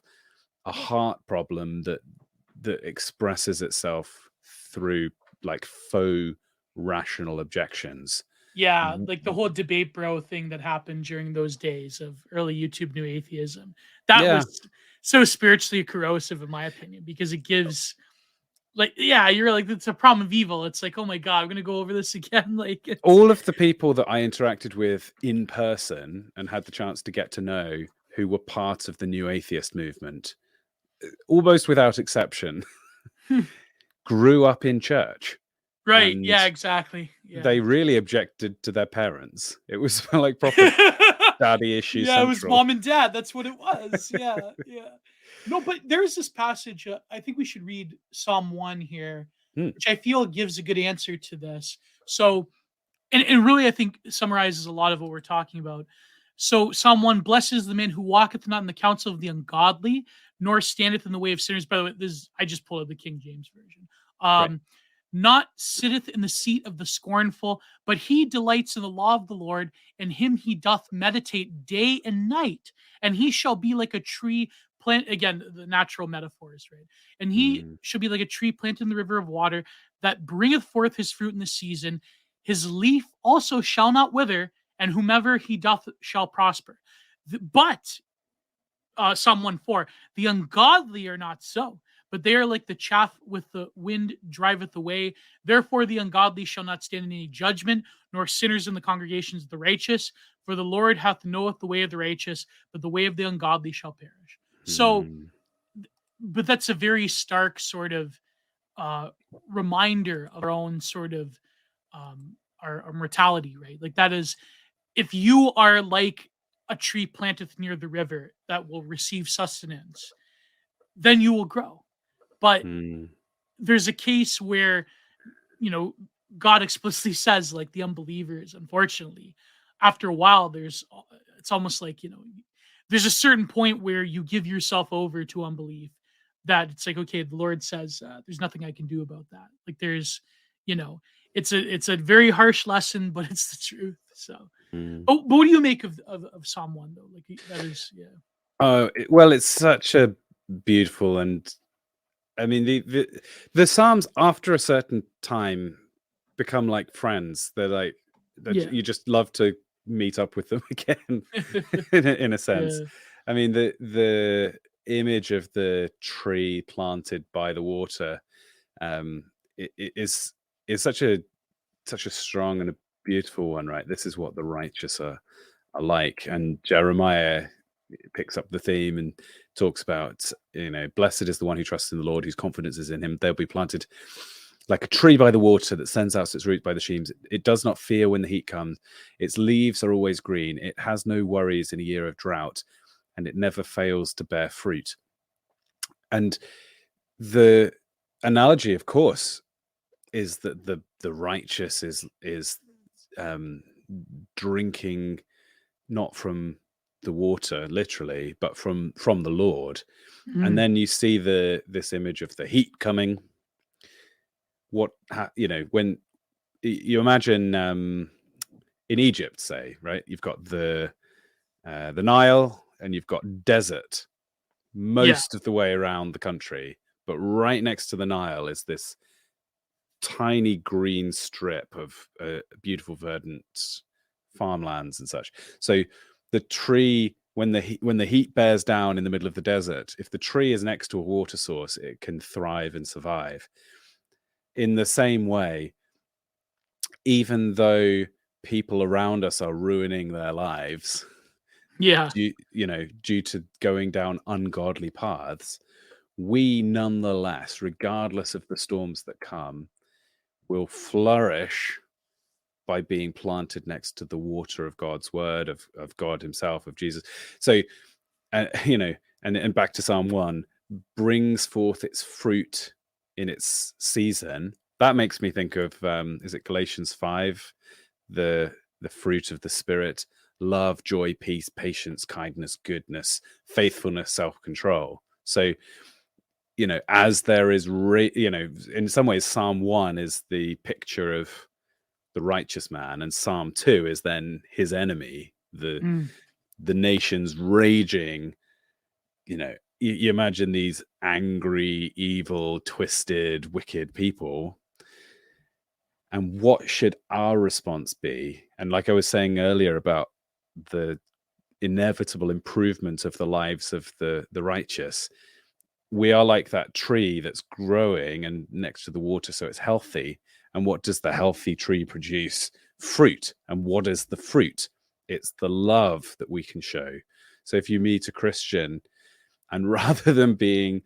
a heart problem that expresses itself through like faux rational objections. Yeah, like the whole debate bro thing that happened during those days of early YouTube new atheism. That Yeah, was so spiritually corrosive in my opinion because it gives like yeah, you're like it's a problem of evil. It's like, oh my god, I'm gonna go over this again. Like it's all of the people that I interacted with in person and had the chance to get to know who were part of the new atheist movement, almost without exception, grew up in church, right, and yeah, exactly. Yeah. they really objected to their parents. It was like proper daddy issue Yeah, it was central. mom and dad. That's what it was. Yeah, yeah. No, but there's this passage. I think we should read Psalm 1 here, Hmm, which I feel gives a good answer to this. So, and really, I think summarizes a lot of what we're talking about. So, Psalm 1 blesses the man who walketh not in the counsel of the ungodly, nor standeth in the way of sinners. By the way, this I just pulled out the King James version. right. Not sitteth in the seat of the scornful, but he delights in the law of the Lord, and him he doth meditate day and night. And he shall be like a tree plant, again, the natural metaphors, right? And he Hmm, shall be like a tree planted in the river of water that bringeth forth his fruit in the season. His leaf also shall not wither, and whomever he doth shall prosper. But Psalm 1:4, the ungodly are not so, but they are like the chaff with the wind driveth away. Therefore, the ungodly shall not stand in any judgment, nor sinners in the congregations of the righteous. For the Lord hath knoweth the way of the righteous, but the way of the ungodly shall perish. So, hmm, but that's a very stark sort of uh, reminder of our own sort of our mortality, right? Like that is if you are like a tree planted near the river that will receive sustenance, then you will grow. But hmm, there's a case where, you know, God explicitly says, like the unbelievers, unfortunately, after a while, it's almost like, there's a certain point where you give yourself over to unbelief that it's like, okay, the Lord says, there's nothing I can do about that. Like you know, it's a very harsh lesson, but it's the truth. So, hmm. but what do you make of Psalm 1 though? Like that is, yeah. Oh, well, it's such a beautiful, and I mean the Psalms after a certain time become like friends. They're like Yeah. you just love to meet up with them again, in a sense. Yeah. I mean the image of the tree planted by the water, is such a strong and a beautiful one, right? This is what the righteous are like, and Jeremiah picks up the theme and talks about, blessed is the one who trusts in the Lord, whose confidence is in him. They'll be planted like a tree by the water that sends out its roots by the streams. It does not fear when the heat comes. Its leaves are always green. It has no worries in a year of drought, and it never fails to bear fruit. And the analogy, of course, is that the righteous is drinking not from the water literally, but from the Lord. And Mm. then you see this image of the heat coming. When you imagine, in Egypt, say, right, you've got the Nile and you've got desert Yeah. most of the way around the country, but right next to the Nile is this tiny green strip of beautiful verdant farmlands and such. So the tree, when the heat bears down in the middle of the desert, if the tree is next to a water source, it can thrive and survive. In the same way, even though people around us are ruining their lives, Yeah. due to going down ungodly paths, we nonetheless, regardless of the storms that come, will flourish by being planted next to the water of God's word, of God himself, of Jesus. So, and back to Psalm 1, brings forth its fruit in its season. That makes me think of, is it Galatians 5? The fruit of the Spirit: love, joy, peace, patience, kindness, goodness, faithfulness, self-control. So, as there is, in some ways, Psalm 1 is the picture of the righteous man, and Psalm 2 is then his enemy, the Mm. nations raging. You imagine these angry, evil, twisted, wicked people. And what should our response be? And like I was saying earlier about the inevitable improvement of the lives of the righteous, we are like that tree that's growing and next to the water, so it's healthy. And what does the healthy tree produce? Fruit. And what is the fruit? It's the love that we can show. So if you meet a Christian, and rather than being,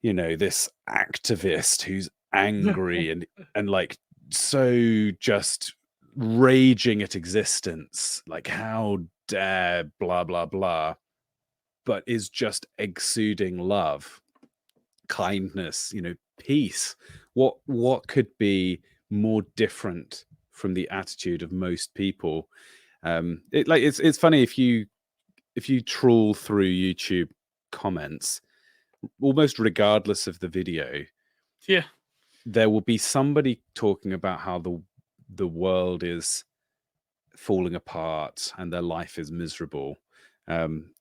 this activist who's angry and like so just raging at existence, like how dare blah blah blah, but is just exuding love, kindness, peace. What could be more different from the attitude of most people? It's funny, if you trawl through YouTube comments, almost regardless of the video, Yeah. there will be somebody talking about how the world is falling apart and their life is miserable.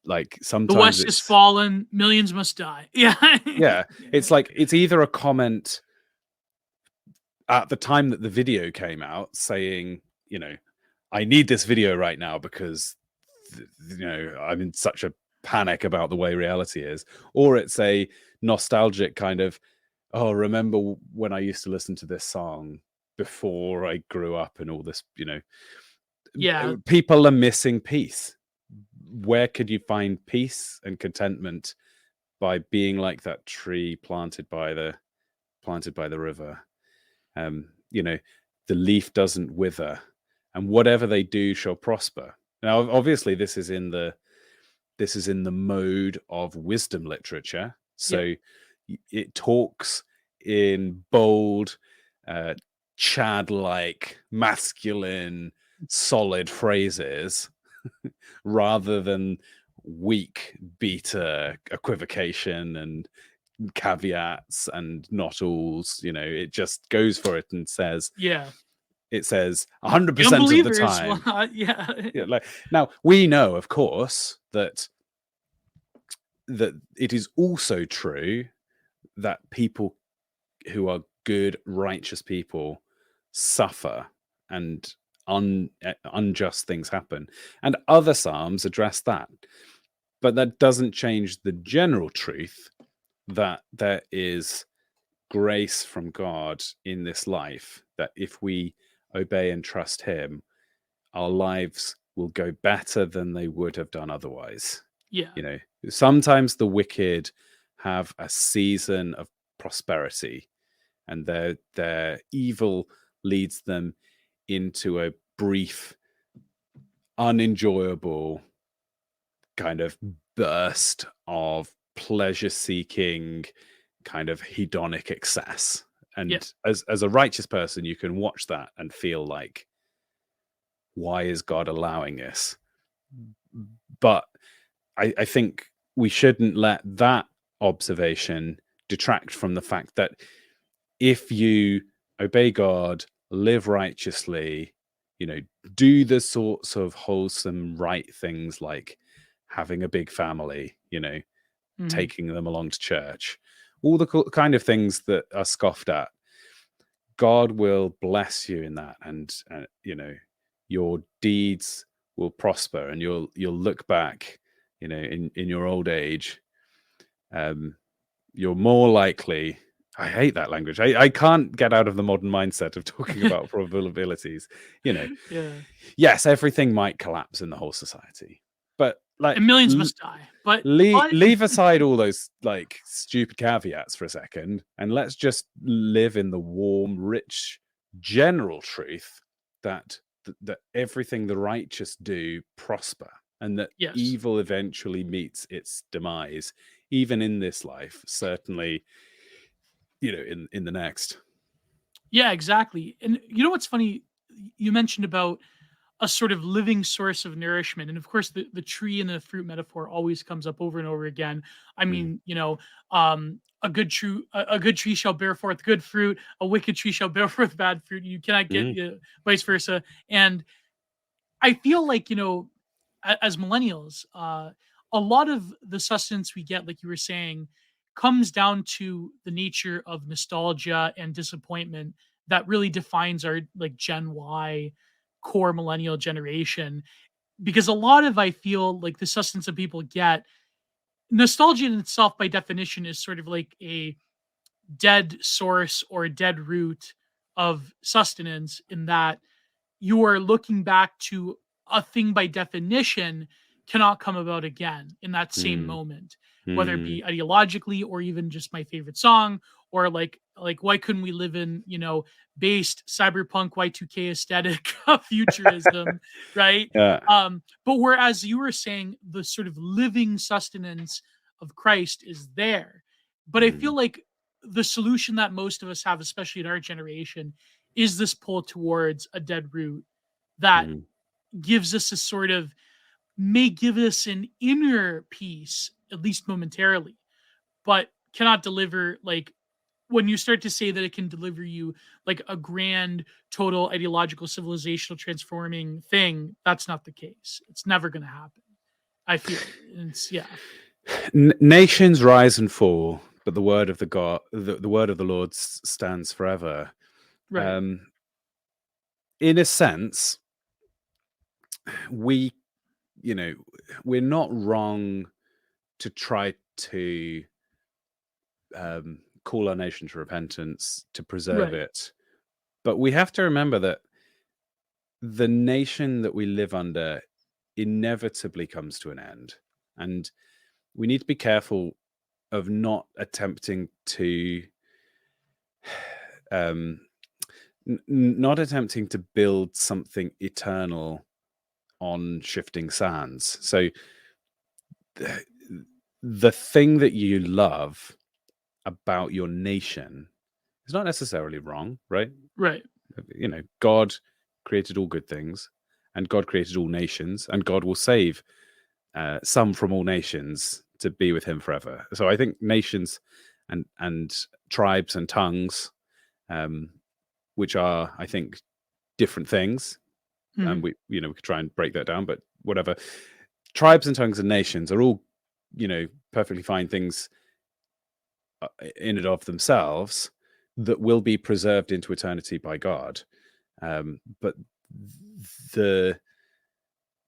Like The sometimes West has it's, fallen. Millions must die. Yeah. yeah, it's like it's either a comment at the time that the video came out saying, I need this video right now because I'm in such a panic about the way reality is, or it's a nostalgic kind of, oh, remember when I used to listen to this song before I grew up and all this, Yeah. people are missing peace. Where could you find peace and contentment? By being like that tree planted by the river. The leaf doesn't wither, and whatever they do shall prosper. Now, obviously, this is in the mode of wisdom literature. So it talks in bold, Chad-like, masculine, solid phrases, rather than weak beta equivocation and caveats and not alls. It just goes for it and says, Yeah. it says The 100% of the unbelievers. time. Yeah. Yeah, like, now we know, of course, that it is also true that people who are good, righteous people suffer, and unjust things happen. And other psalms address that. But that doesn't change the general truth that there is grace from God in this life, that if we obey and trust him, our lives will go better than they would have done otherwise. Yeah. Sometimes the wicked have a season of prosperity, and their evil leads them into a brief, unenjoyable kind of burst of pleasure-seeking, kind of hedonic excess. And as a righteous person, you can watch that and feel like, why is God allowing this? But I think we shouldn't let that observation detract from the fact that if you obey God, live righteously, do the sorts of wholesome, right things like having a big family, taking them along to church, all the kind of things that are scoffed at, God will bless you in that, and your deeds will prosper, and you'll look back, in your old age, you're more likely. I hate that language. I can't get out of the modern mindset of talking about probabilities. Yeah. Yes, everything might collapse in the whole society. But like and millions must die. But leave aside all those like stupid caveats for a second, and let's just live in the warm, rich, general truth that that everything the righteous do prosper, and that yes. evil eventually meets its demise, even in this life. Certainly, in the next. Yeah, exactly. And you know what's funny? You mentioned about a sort of living source of nourishment. And of course, the tree and the fruit metaphor always comes up over and over again. I Mm, mean, a good tree shall bear forth good fruit, a wicked tree shall bear forth bad fruit. You cannot get mm, vice versa. And I feel like, as millennials, a lot of the sustenance we get, like you were saying, comes down to the nature of nostalgia and disappointment that really defines our like Gen Y core millennial generation. Because a lot of I feel like the sustenance that people get, nostalgia in itself by definition is sort of like a dead source or a dead root of sustenance in that you are looking back to a thing by definition cannot come about again in that same mm, moment, whether it mm. be ideologically or even just my favorite song, or like why couldn't we live in based cyberpunk Y2K aesthetic of futurism, right? Yeah. But whereas you were saying the sort of living sustenance of Christ is there, but I Mm, feel like the solution that most of us have, especially in our generation, is this pull towards a dead root that mm, gives us a sort of may give us an inner peace, at least momentarily, but cannot deliver like when you start to say that it can deliver you like a grand, total ideological, civilizational transforming thing, that's not the case. It's never going to happen. I feel it's yeah, Nations rise and fall, but the word of the word of the Lord stands forever. right, Um, in a sense, we, you know, we're not wrong to try to call our nation to repentance, to preserve right, it, but we have to remember that the nation that we live under inevitably comes to an end, and we need to be careful of not attempting to um, not attempting to build something eternal on shifting sands. So the, the thing that you love about your nation is not necessarily wrong, right? right. God created all good things, and God created all nations, and God will save some from all nations to be with Him forever. So I think nations and tribes and tongues, um, which are, I think, different things, and Mhm. we could try and break that down, but whatever. Tribes and tongues and nations are all perfectly fine things in and of themselves that will be preserved into eternity by God. But the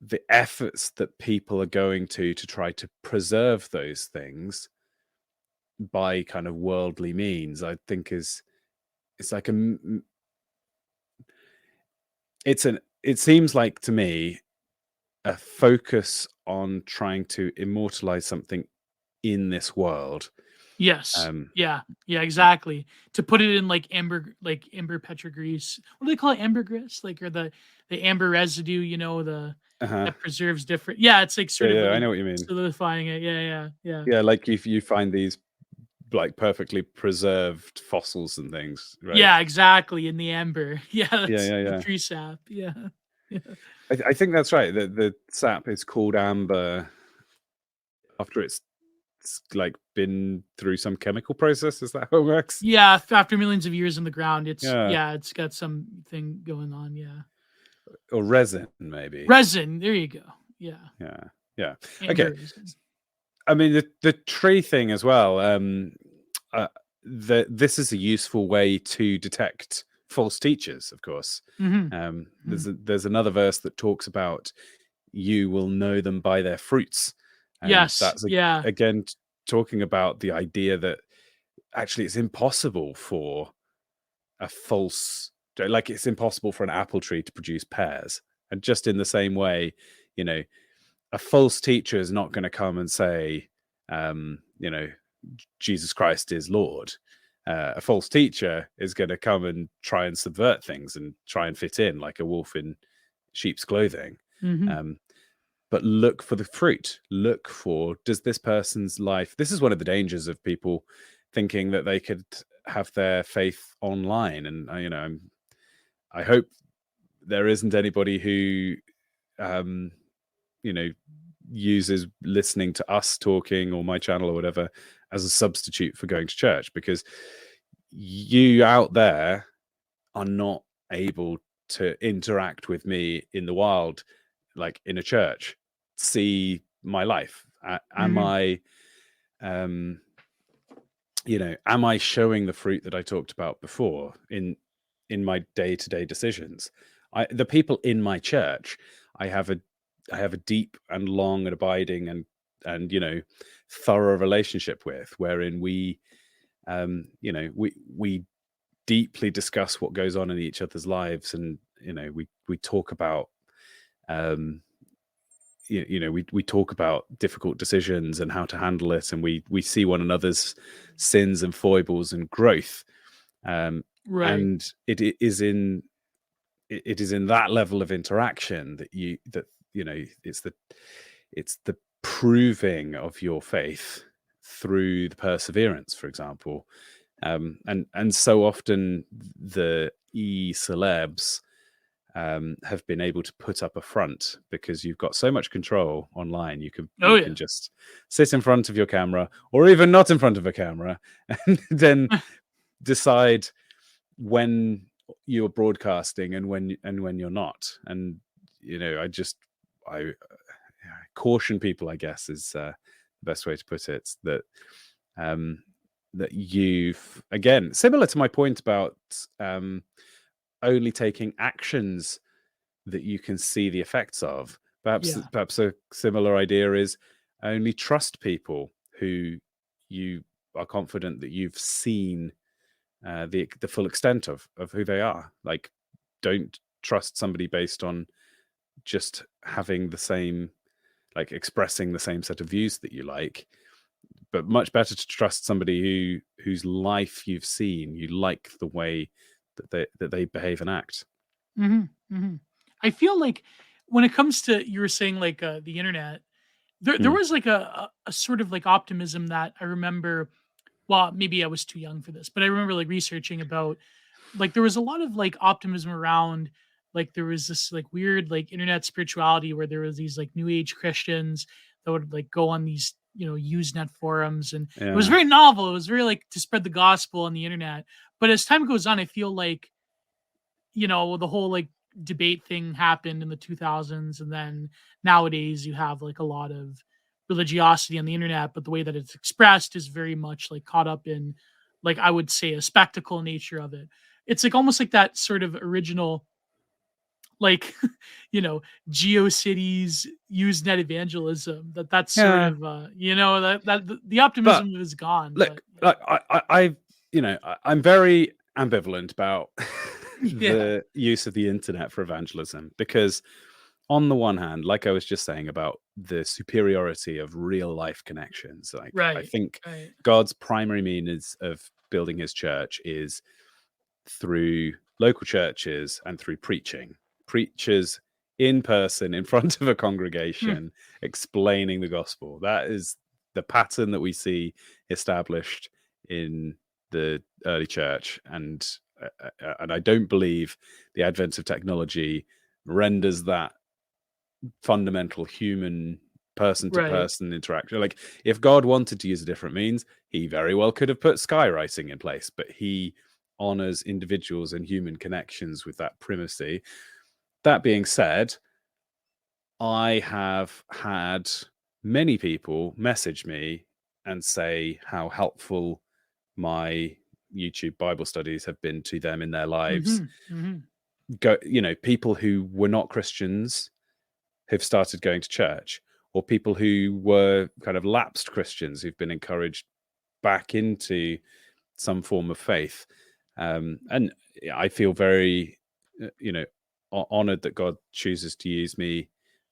the efforts that people are going to try to preserve those things by kind of worldly means, I think it's like it seems like to me a focus on trying to immortalize something in this world. Yes. Um, Yeah. Yeah, exactly. To put it in like amber petroglyphs. What do they call it? Ambergris? Like or the amber residue, the uh-huh. that preserves different. Yeah, it's like Yeah, sort of yeah, I like know what you mean. solidifying it. Yeah, yeah, yeah. Yeah, like if you find these like perfectly preserved fossils and things, right? Yeah, exactly. In the amber. Yeah, Yeah, that's yeah, the yeah. tree sap. Yeah. Yeah. I think that's right. The sap is called amber after it's like been through some chemical process. Is that how it works? Yeah, after millions of years in the ground, Yeah, it's got something going on. Yeah. or resin maybe. Resin. There you go. Yeah. Yeah, yeah. Okay. Amber resin. I mean the tree thing as well. Uh, this is a useful way to detect false teachers, of course. Hmm. Hmm. There's another verse that talks about you will know them by their fruits, and Yes. that's Yeah. again talking about the idea that actually it's impossible for a false it's impossible for an apple tree to produce pears, and just in the same way, you know a false teacher is not going to come and say, Jesus Christ is Lord. A false teacher is going to come and try and subvert things and try and fit in like a wolf in sheep's clothing. But look for the fruit. Look for, does this person's life... This is one of the dangers of people thinking that they could have their faith online. And, I hope there isn't anybody who, uses listening to us talking or my channel or whatever as a substitute for going to church, because you out there are not able to interact with me in the wild, like in a church, see my life. Am I showing the fruit that I talked about before in my day-to-day decisions? The people in my church, I have a deep and long and abiding and thorough relationship with, wherein we deeply discuss what goes on in each other's lives, and we talk about we talk about difficult decisions and how to handle it, and we see one another's sins and foibles and growth, and it is in that level of interaction that it's the proving of your faith through the perseverance, for example. And so often the celebs have been able to put up a front because you've got so much control online. You can just sit in front of your camera, or even not in front of a camera, and then decide when you're broadcasting and when you're not. And I caution people, I guess, is the best way to put it, that that you've, again, similar to my point about only taking actions that you can see the effects of. Perhaps a similar idea is only trust people who you are confident that you've seen the full extent of who they are. Like, don't trust somebody based on just having the same, like expressing the same set of views that you like, but much better to trust somebody whose life you've seen, you like the way that they behave and act. I feel like when it comes to, you were saying like the internet, there was like a sort of like optimism that I remember. Well, maybe I was too young for this, but I remember like researching about, like, there was a lot of like optimism around, like there was this like weird like internet spirituality where there was these like new age Christians that would like go on these Usenet forums, and it was very novel. It was very like to spread the gospel on the internet. But as time goes on, I feel like the whole like debate thing happened in the 2000s, and then nowadays you have like a lot of religiosity on the internet, but the way that it's expressed is very much like caught up in, like, I would say, a spectacle nature of it. It's like almost like that sort of original, like, GeoCities Usenet evangelism, that's sort of that the optimism is gone. Look, I'm very ambivalent about the use of the internet for evangelism, because on the one hand, like I was just saying about the superiority of real life connections, like I think God's primary means of building his church is through local churches and through preachers in person in front of a congregation explaining the gospel. That is the pattern that we see established in the early church, and I don't believe the advent of technology renders that fundamental human person-to-person interaction. Like, if God wanted to use a different means, he very well could have put skywriting in place, but he honors individuals and human connections with that primacy. That being said, I have had many people message me and say how helpful my YouTube Bible studies have been to them in their lives. People who were not Christians who've started going to church, or people who were kind of lapsed Christians who've been encouraged back into some form of faith. And I feel very, honored that God chooses to use me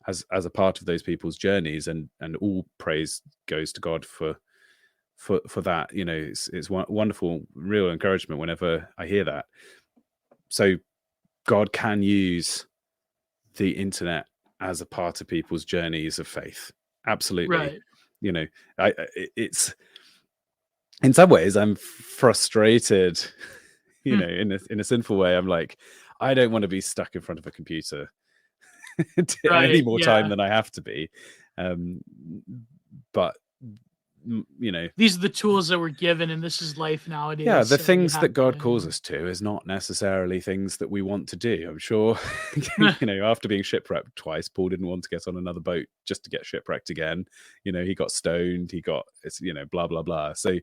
as a part of those people's journeys, and all praise goes to God for that. You know, it's wonderful, real encouragement whenever I hear that. So God can use the internet as a part of people's journeys of faith. Absolutely. Right. You know, it's, in some ways I'm frustrated, you know, in a sinful way. I'm like, I don't want to be stuck in front of a computer any Right. more time Yeah. than I have to be. But you know, These are the tools that we're given, and this is life yeah, nowadays. the So you things that have God to, calls us to is not necessarily things that we want to do. I'm sure, you know, after being shipwrecked twice, Paul didn't want to get on another boat just to get shipwrecked again. You know, he got stoned, he got, you know, blah, blah, blah. So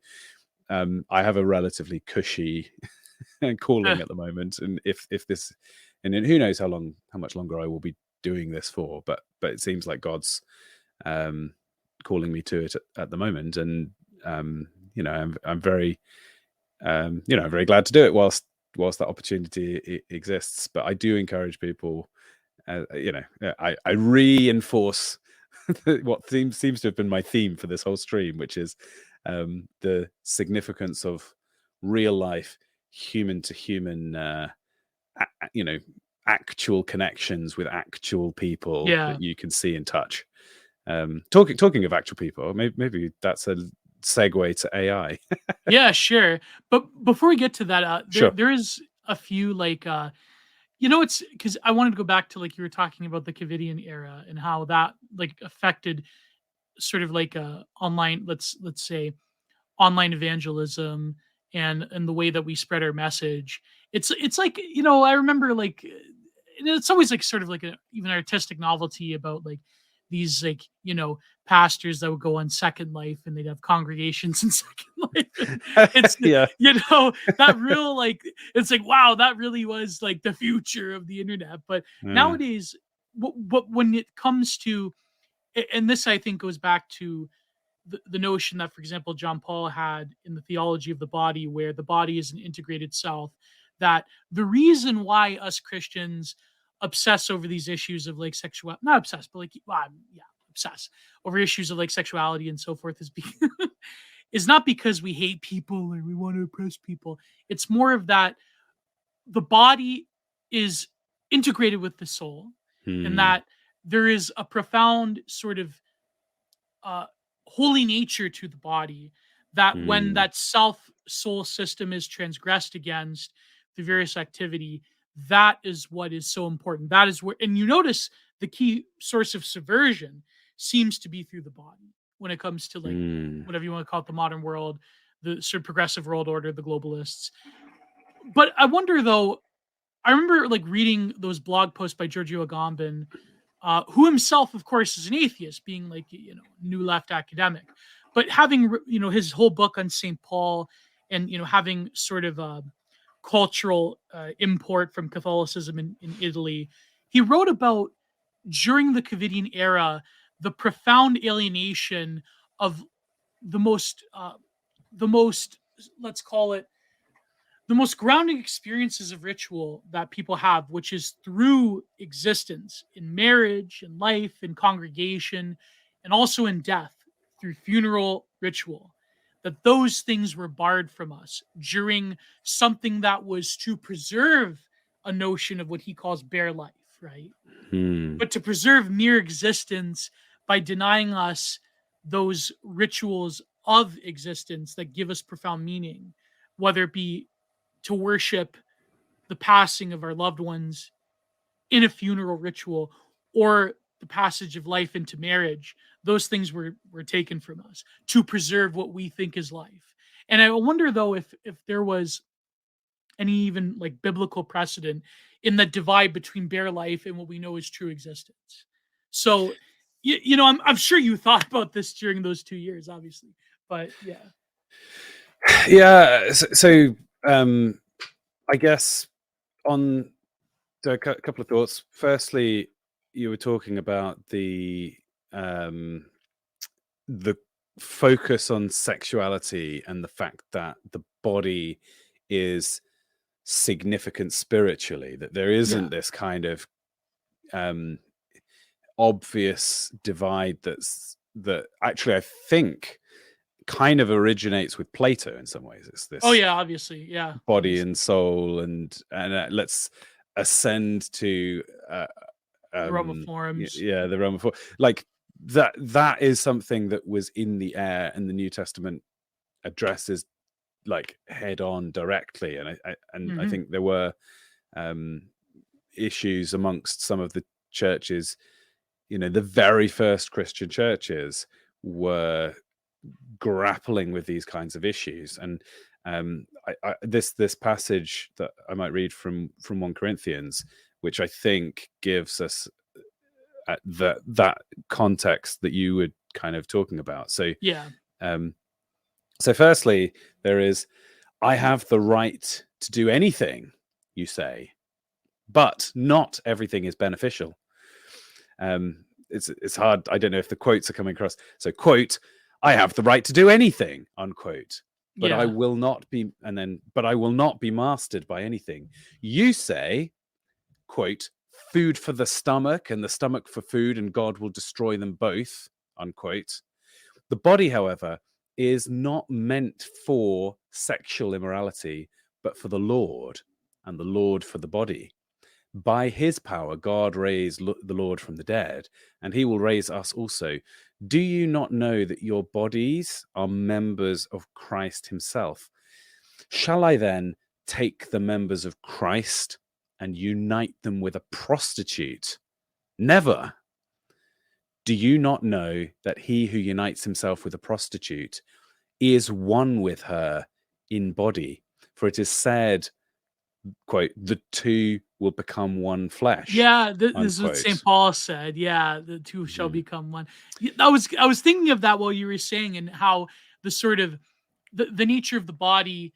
I have a relatively cushy calling at the moment. And if this, and then who knows how much longer I will be doing this for, but it seems like God's calling me to it at the moment. And, you know, I'm very, you know, I'm very glad to do it whilst that opportunity exists. But I do encourage people, you know, I reinforce what seems to have been my theme for this whole stream, which is the significance of real life, human to human, you know, actual connections with actual people yeah. that you can see and touch. Talking of actual people, maybe that's a segue to AI. Yeah, sure. But before we get to that, Sure. there is a few like it's because I wanted to go back to like you were talking about the Covidian era and how that like affected sort of like online, let's say online evangelism and the way that we spread our message. It's like, I remember like it's always like sort of like a even artistic novelty about like these like, pastors that would go on Second Life and they'd have congregations in Second Life. And it's Yeah. that real like it's like wow, that really was like the future of the internet. But Yeah. nowadays, but when it comes to and this I think goes back to the notion that, for example, John Paul had in the theology of the body, where the body is an integrated self, that the reason why us Christians obsess over these issues of like sexual, not obsess, but like, yeah, obsess over issues of like sexuality and so forth is is not because we hate people or we want to oppress people. It's more of that the body is integrated with the soul, and Hmm. that there is a profound sort of uh, holy nature to the body, that when Hmm. that self soul system is transgressed against through various activity, that is what is so important. That is where, and you notice the key source of subversion seems to be through the body when it comes to like Hmm. whatever you want to call it, the modern world, the sort of progressive world order, the globalists. But I wonder though, I remember like reading those blog posts by Giorgio Agamben, who himself, of course, is an atheist, being like new left academic, but having his whole book on Saint Paul, and having sort of a cultural import from Catholicism in Italy. He wrote about during the Covidian era the profound alienation of the most, let's call it, the most grounding experiences of ritual that people have, which is through existence in marriage and life and congregation, and also in death through funeral ritual, that those things were barred from us during something that was to preserve a notion of what he calls bare life, right? Hmm. But to preserve mere existence by denying us those rituals of existence that give us profound meaning, whether it be to worship the passing of our loved ones in a funeral ritual or the passage of life into marriage. Those things were taken from us to preserve what we think is life. And I wonder though if there was any even like biblical precedent in the divide between bare life and what we know is true existence. So I'm sure you thought about this during those 2 years, obviously. But yeah. Yeah. So I guess on a couple of thoughts. Firstly, you were talking about um, the focus on sexuality and the fact that the body is significant spiritually, that there Yeah. isn't this kind of obvious divide that actually I think kind of originates with Plato in some ways. It's Oh this yeah, obviously, yeah, body obviously. and soul, and let's ascend to The realm of forms. yeah, the realm of like that is something that was in the air, and the New Testament addresses like head on directly. And I Hmm. think there were um issues amongst some of the churches. The very first Christian churches were grappling with these kinds of issues. And this passage that I might read from 1 Corinthians, which I think gives us that context that you were kind of talking about. So Yeah, um so firstly, there is, I have the right to do anything, you say, but not everything is beneficial. It's hard. I don't know if the quotes are coming across. So, quote, I have the right to do anything, unquote, but I yeah, will not be, but I will not be mastered by anything. You say, quote, food for the stomach and the stomach for food, and God will destroy them both, unquote. The body, however, is not meant for sexual immorality, but for the Lord, and the Lord for the body. By his power, God raised the Lord from the dead, and he will raise us also. Do you not know that your bodies are members of Christ himself? Shall I then take the members of Christ and unite them with a prostitute? Never. Do you not know that he who unites himself with a prostitute is one with her in body? For it is said, quote, the two will become one flesh, yeah. This is what Saint unquote. Paul said. Yeah, the two shall Mhm. become one. I was thinking of that while you were saying, and how the sort of the nature of the body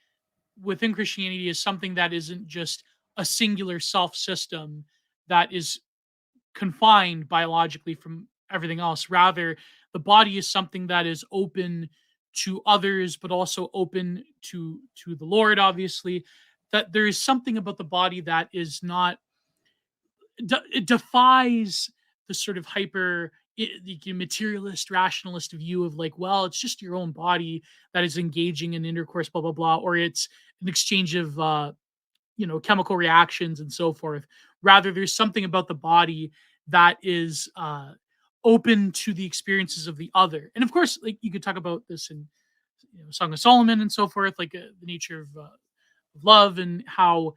within Christianity is something that isn't just a singular self system that is confined biologically from everything else. Rather, the body is something that is open to others, but also open to the Lord. Obviously, that there is something about the body that is not. It defies the sort of the materialist rationalist view of like, well, it's just your own body that is engaging in intercourse, blah blah blah, or it's an exchange of chemical reactions and so forth. Rather, there's something about the body that is open to the experiences of the other. And of course, like you could talk about this in Song of Solomon and so forth, like the nature of love, and how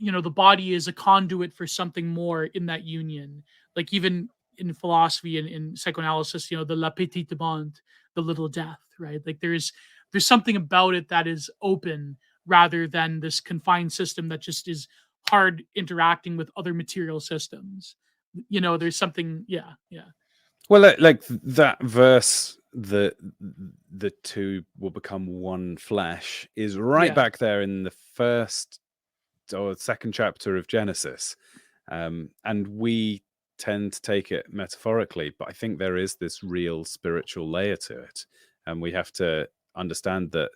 the body is a conduit for something more in that union. Like even in philosophy and in psychoanalysis, the la petite mort, the little death, right? Like there's something about it that is open rather than this confined system that just is hard interacting with other material systems. There's something, yeah, yeah, Well, like that verse, the two will become one flesh, is right yeah, back there in the first or second chapter of Genesis. And we tend to take it metaphorically, but I think there is this real spiritual layer to it. And we have to understand that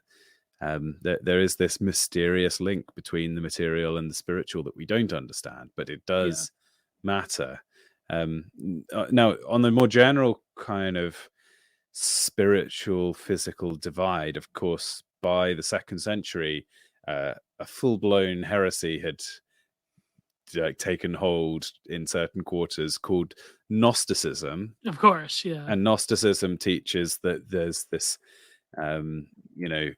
there is this mysterious link between the material and the spiritual that we don't understand, but it yeah, does matter. Now, on the more general kind of spiritual physical divide, of course, by the second century, a full blown heresy had taken hold in certain quarters called Gnosticism. of course, yeah. And Gnosticism teaches that there's this um, you know,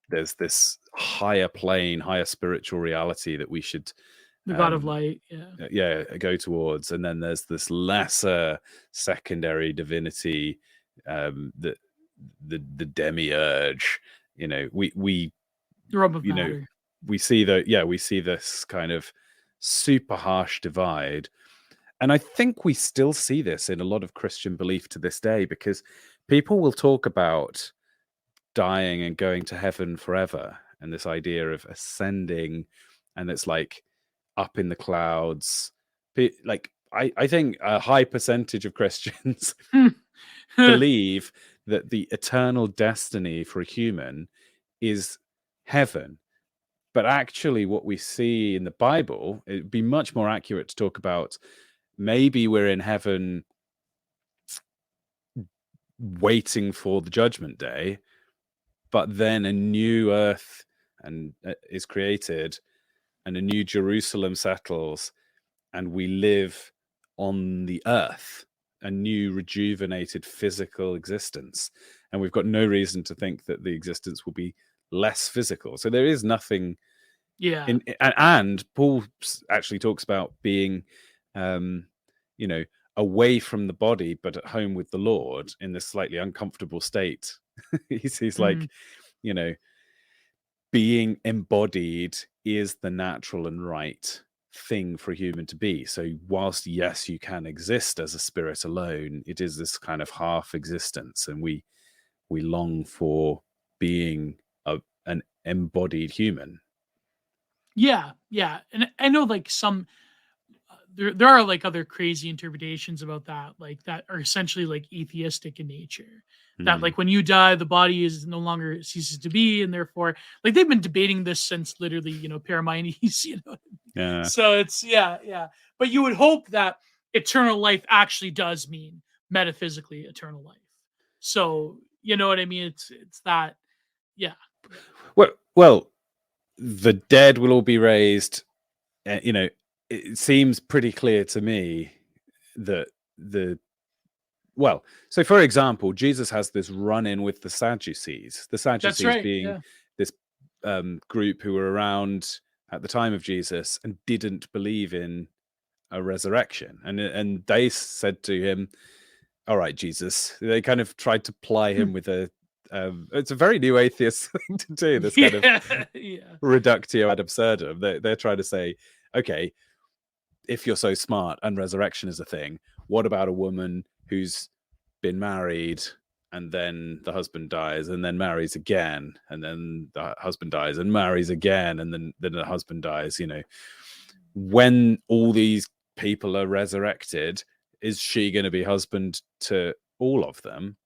there's this higher plane, higher spiritual reality that we should, The God of um, light, yeah. go towards, and then there's this lesser secondary divinity, that the demiurge. We The realm of you know matter. we see we see this kind of super harsh divide, and I think we still see this in a lot of Christian belief to this day, because people will talk about dying and going to heaven forever, and this idea of ascending, and it's like up in the clouds. Like I think a high percentage of Christians believe that the eternal destiny for a human is heaven. But actually, what we see in the Bible, it'd be much more accurate to talk about maybe we're in heaven waiting for the judgment day, but then a new earth and is created, and a new Jerusalem settles, and we live on the earth, a new rejuvenated physical existence, and we've got no reason to think that the existence will be less physical. So there is nothing Yeah. and Paul actually talks about being you know, away from the body but at home with the Lord in this slightly uncomfortable state. He's like, you know, being embodied is the natural and right thing for a human to be. So whilst yes, you can exist as a spirit alone, it is this kind of half existence, and we long for being an embodied human. Yeah, yeah. And I know like some there are like other crazy interpretations about that, like that are essentially like atheistic in nature. That Mm. like when you die, the body is no longer ceases to be, and therefore, like they've been debating this since literally, Parmenides, Yeah. So it's yeah. But you would hope that eternal life actually does mean metaphysically eternal life. So you know what I mean? It's that, yeah. Well, the dead will all be raised. You know, it seems pretty clear to me that so for example, Jesus has this run-in with the Sadducees. The That's Sadducees right. being Yeah. this group who were around at the time of Jesus and didn't believe in a resurrection, and they said to him, "All right, Jesus." They kind of tried to ply him with a. It's a very new atheist thing to do. This kind of Yeah. Yeah. reductio ad absurdum. They're trying to say, okay, if you're so smart and resurrection is a thing, what about a woman who's been married and then the husband dies and then marries again, and then the husband dies and marries again, and then the husband dies? When all these people are resurrected, is she going to be husband to all of them?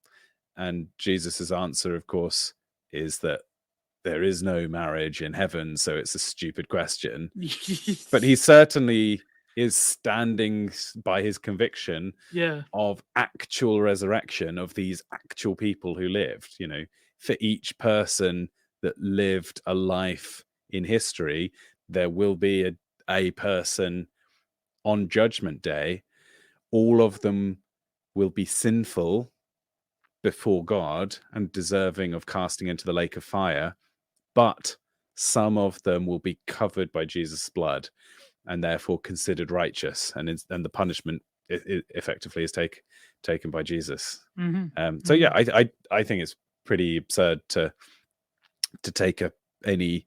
And Jesus's answer, of course, is that there is no marriage in heaven, so it's a stupid question. But he certainly is standing by his conviction Yeah. of actual resurrection of these actual people who lived. For each person that lived a life in history, there will be a person on Judgment Day. All of them will be sinful before God and deserving of casting into the lake of fire, but some of them will be covered by Jesus' blood and therefore considered righteous, and the punishment effectively is taken by Jesus. Hmm. So yeah, I think it's pretty absurd to take any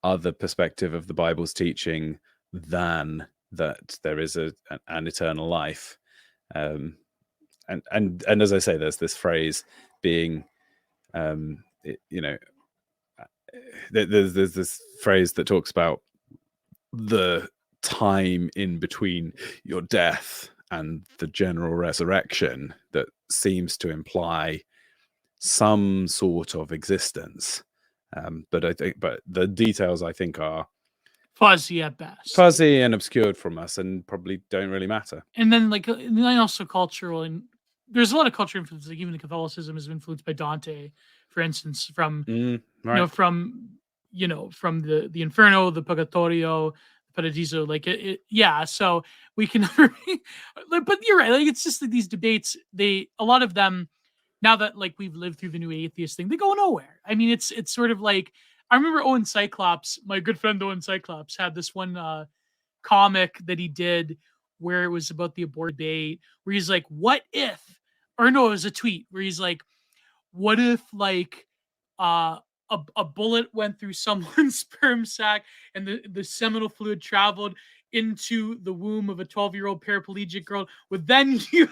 other perspective of the Bible's teaching than that there is an eternal life. And as I say, there's this phrase being, there's this phrase that talks about the time in between your death and the general resurrection that seems to imply some sort of existence. But the details, I think, are Fuzzy at best. fuzzy and obscured from us and probably don't really matter. And then and then also cultural, and there's a lot of cultural influence. Like even Catholicism is influenced by Dante, for instance, from Right. from the Inferno, the Purgatorio, Paradiso. Like yeah. So we can never but you're right. Like it's just that these debates, a lot of them, now that like we've lived through the new atheist thing, they go nowhere. I mean, it's sort of like, I remember Owen Cyclops, my good friend Owen Cyclops, had this one comic that he did where it was about the abortion debate, where he's like, what if, or no, it was a tweet where he's like, what if like uh a bullet went through someone's sperm sac and the seminal fluid traveled into the womb of a 12-year-old paraplegic girl, would then you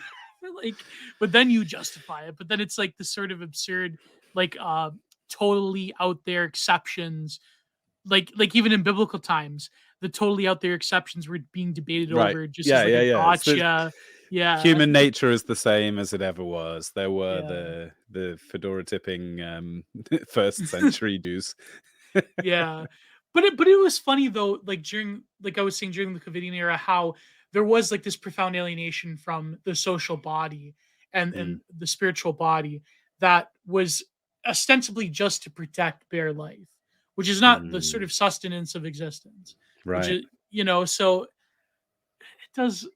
like but then you justify it, but then it's like this sort of absurd, like totally out there exceptions, like even in biblical times, the totally out there exceptions were being debated Right. over just as Yeah, like yeah, a yeah. gotcha. Yeah. Human nature is the same as it ever was. There were Yeah. the fedora tipping first century Jews. Yeah. But it was funny though, like during, like I was saying, during the Covidian era, how there was like this profound alienation from the social body. and the spiritual body that was ostensibly just to protect bare life, which is not the sort Mm. of sustenance of existence, which Right. is, so it does, Well,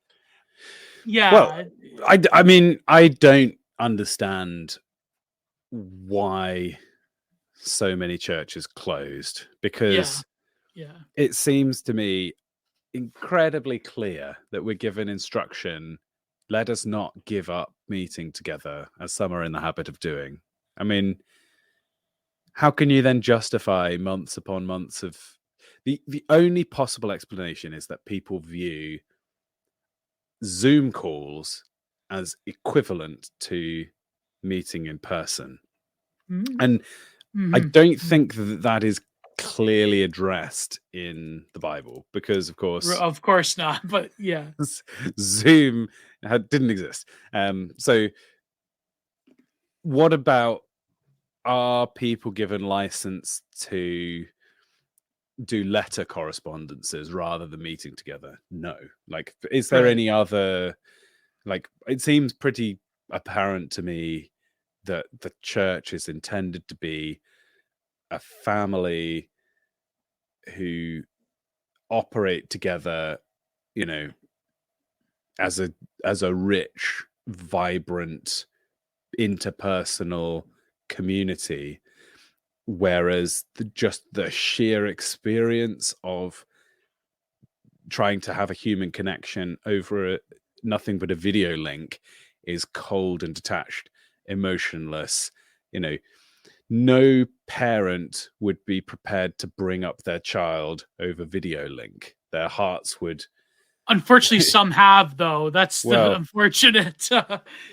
yeah, I mean, I don't understand why so many churches closed, yeah, because yeah. it seems to me incredibly clear that we're given instruction, let us not give up meeting together as some are in the habit of doing. I mean, how can you then justify months upon months of the only possible explanation is that people view Zoom calls as equivalent to meeting in person. Mm-hmm. And I don't Mm-hmm. think that that is clearly addressed in the Bible because, of course, Of course not, but yeah. Zoom didn't exist. So, what about, are people given license to do letter correspondences rather than meeting together? No. Like, is there Right. any other, like, it seems pretty apparent to me that the church is intended to be a family who operate together, you know, as a rich, vibrant, interpersonal community, whereas just the sheer experience of trying to have a human connection over nothing but a video link is cold and detached, emotionless. You know, no parent would be prepared to bring up their child over video link. Their hearts would. Unfortunately, some have, though. That's the Well, unfortunate.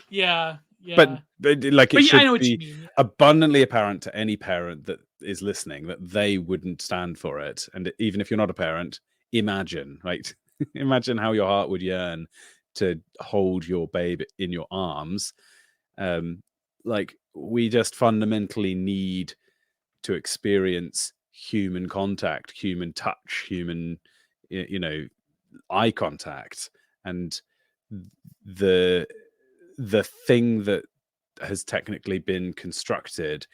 Yeah, but, yeah. like, it But yeah, I should know what you be mean. abundantly apparent to any parent that is listening that they wouldn't stand for it. And even if you're not a parent, imagine, right? Imagine how your heart would yearn to hold your babe in your arms. Like, we just fundamentally need to experience human contact, human touch, human, you know, eye contact. And the the thing that has technically been constructed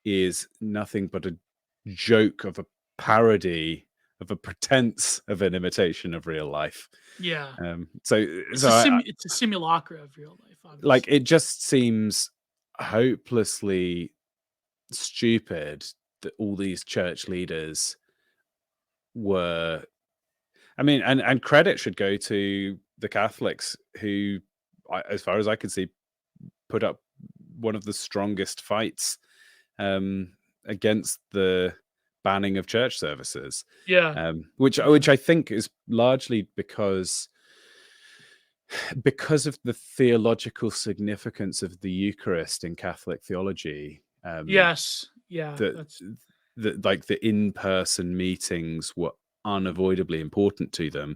is nothing but a joke of a parody of a pretense of an imitation of real life. Yeah. So It's a simulacra of real life, like, obviously. it just seems hopelessly stupid that all these church leaders were, I mean, and credit should go to the Catholics who, as far as I can see, put up one of the strongest fights um, against the banning of church services, Yeah, yeah, which I think is largely because of the theological significance of the Eucharist in Catholic theology. yes, yeah. That That's like the in-person meetings were unavoidably important to them.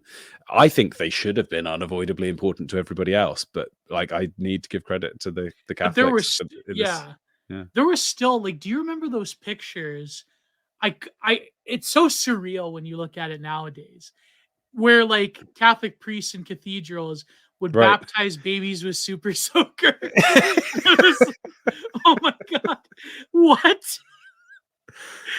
I think they should have been unavoidably important to everybody else, but like, I need to give credit to the but there Catholics was in this. yeah, Yeah. there was still like. Do you remember those pictures? It's so surreal when you look at it nowadays, where like Catholic priests in cathedrals would Right. baptize babies with super soaker. It was, oh my god, what?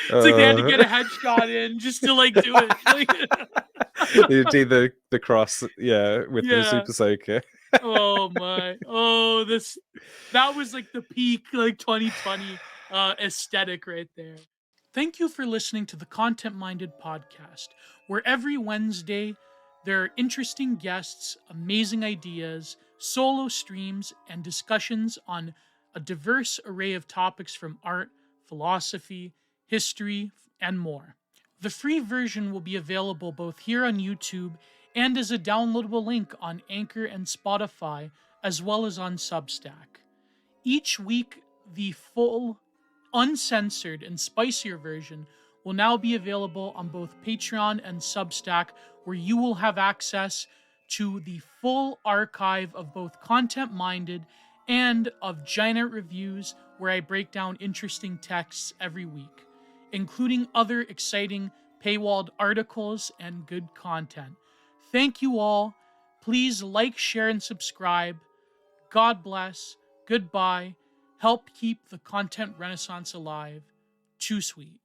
It's like they had to get uh, a headshot in just to like do it. Like, you do the cross, yeah, with the yeah. super soaker. Oh my. Oh, that was like the peak like 2020 aesthetic right there. Thank you for listening to the Content Minded podcast, where every Wednesday there are interesting guests, amazing ideas, solo streams, and discussions on a diverse array of topics from art, philosophy, history, and more. The free version will be available both here on YouTube and as a downloadable link on Anchor and Spotify, as well as on Substack. Each week, the full, uncensored, and spicier version will now be available on both Patreon and Substack, where you will have access to the full archive of both Content Minded and of Giant Reviews, where I break down interesting texts every week, including other exciting paywalled articles and good content. Thank you all. Please like, share, and subscribe. God bless. Goodbye. Help keep the content renaissance alive. Too sweet.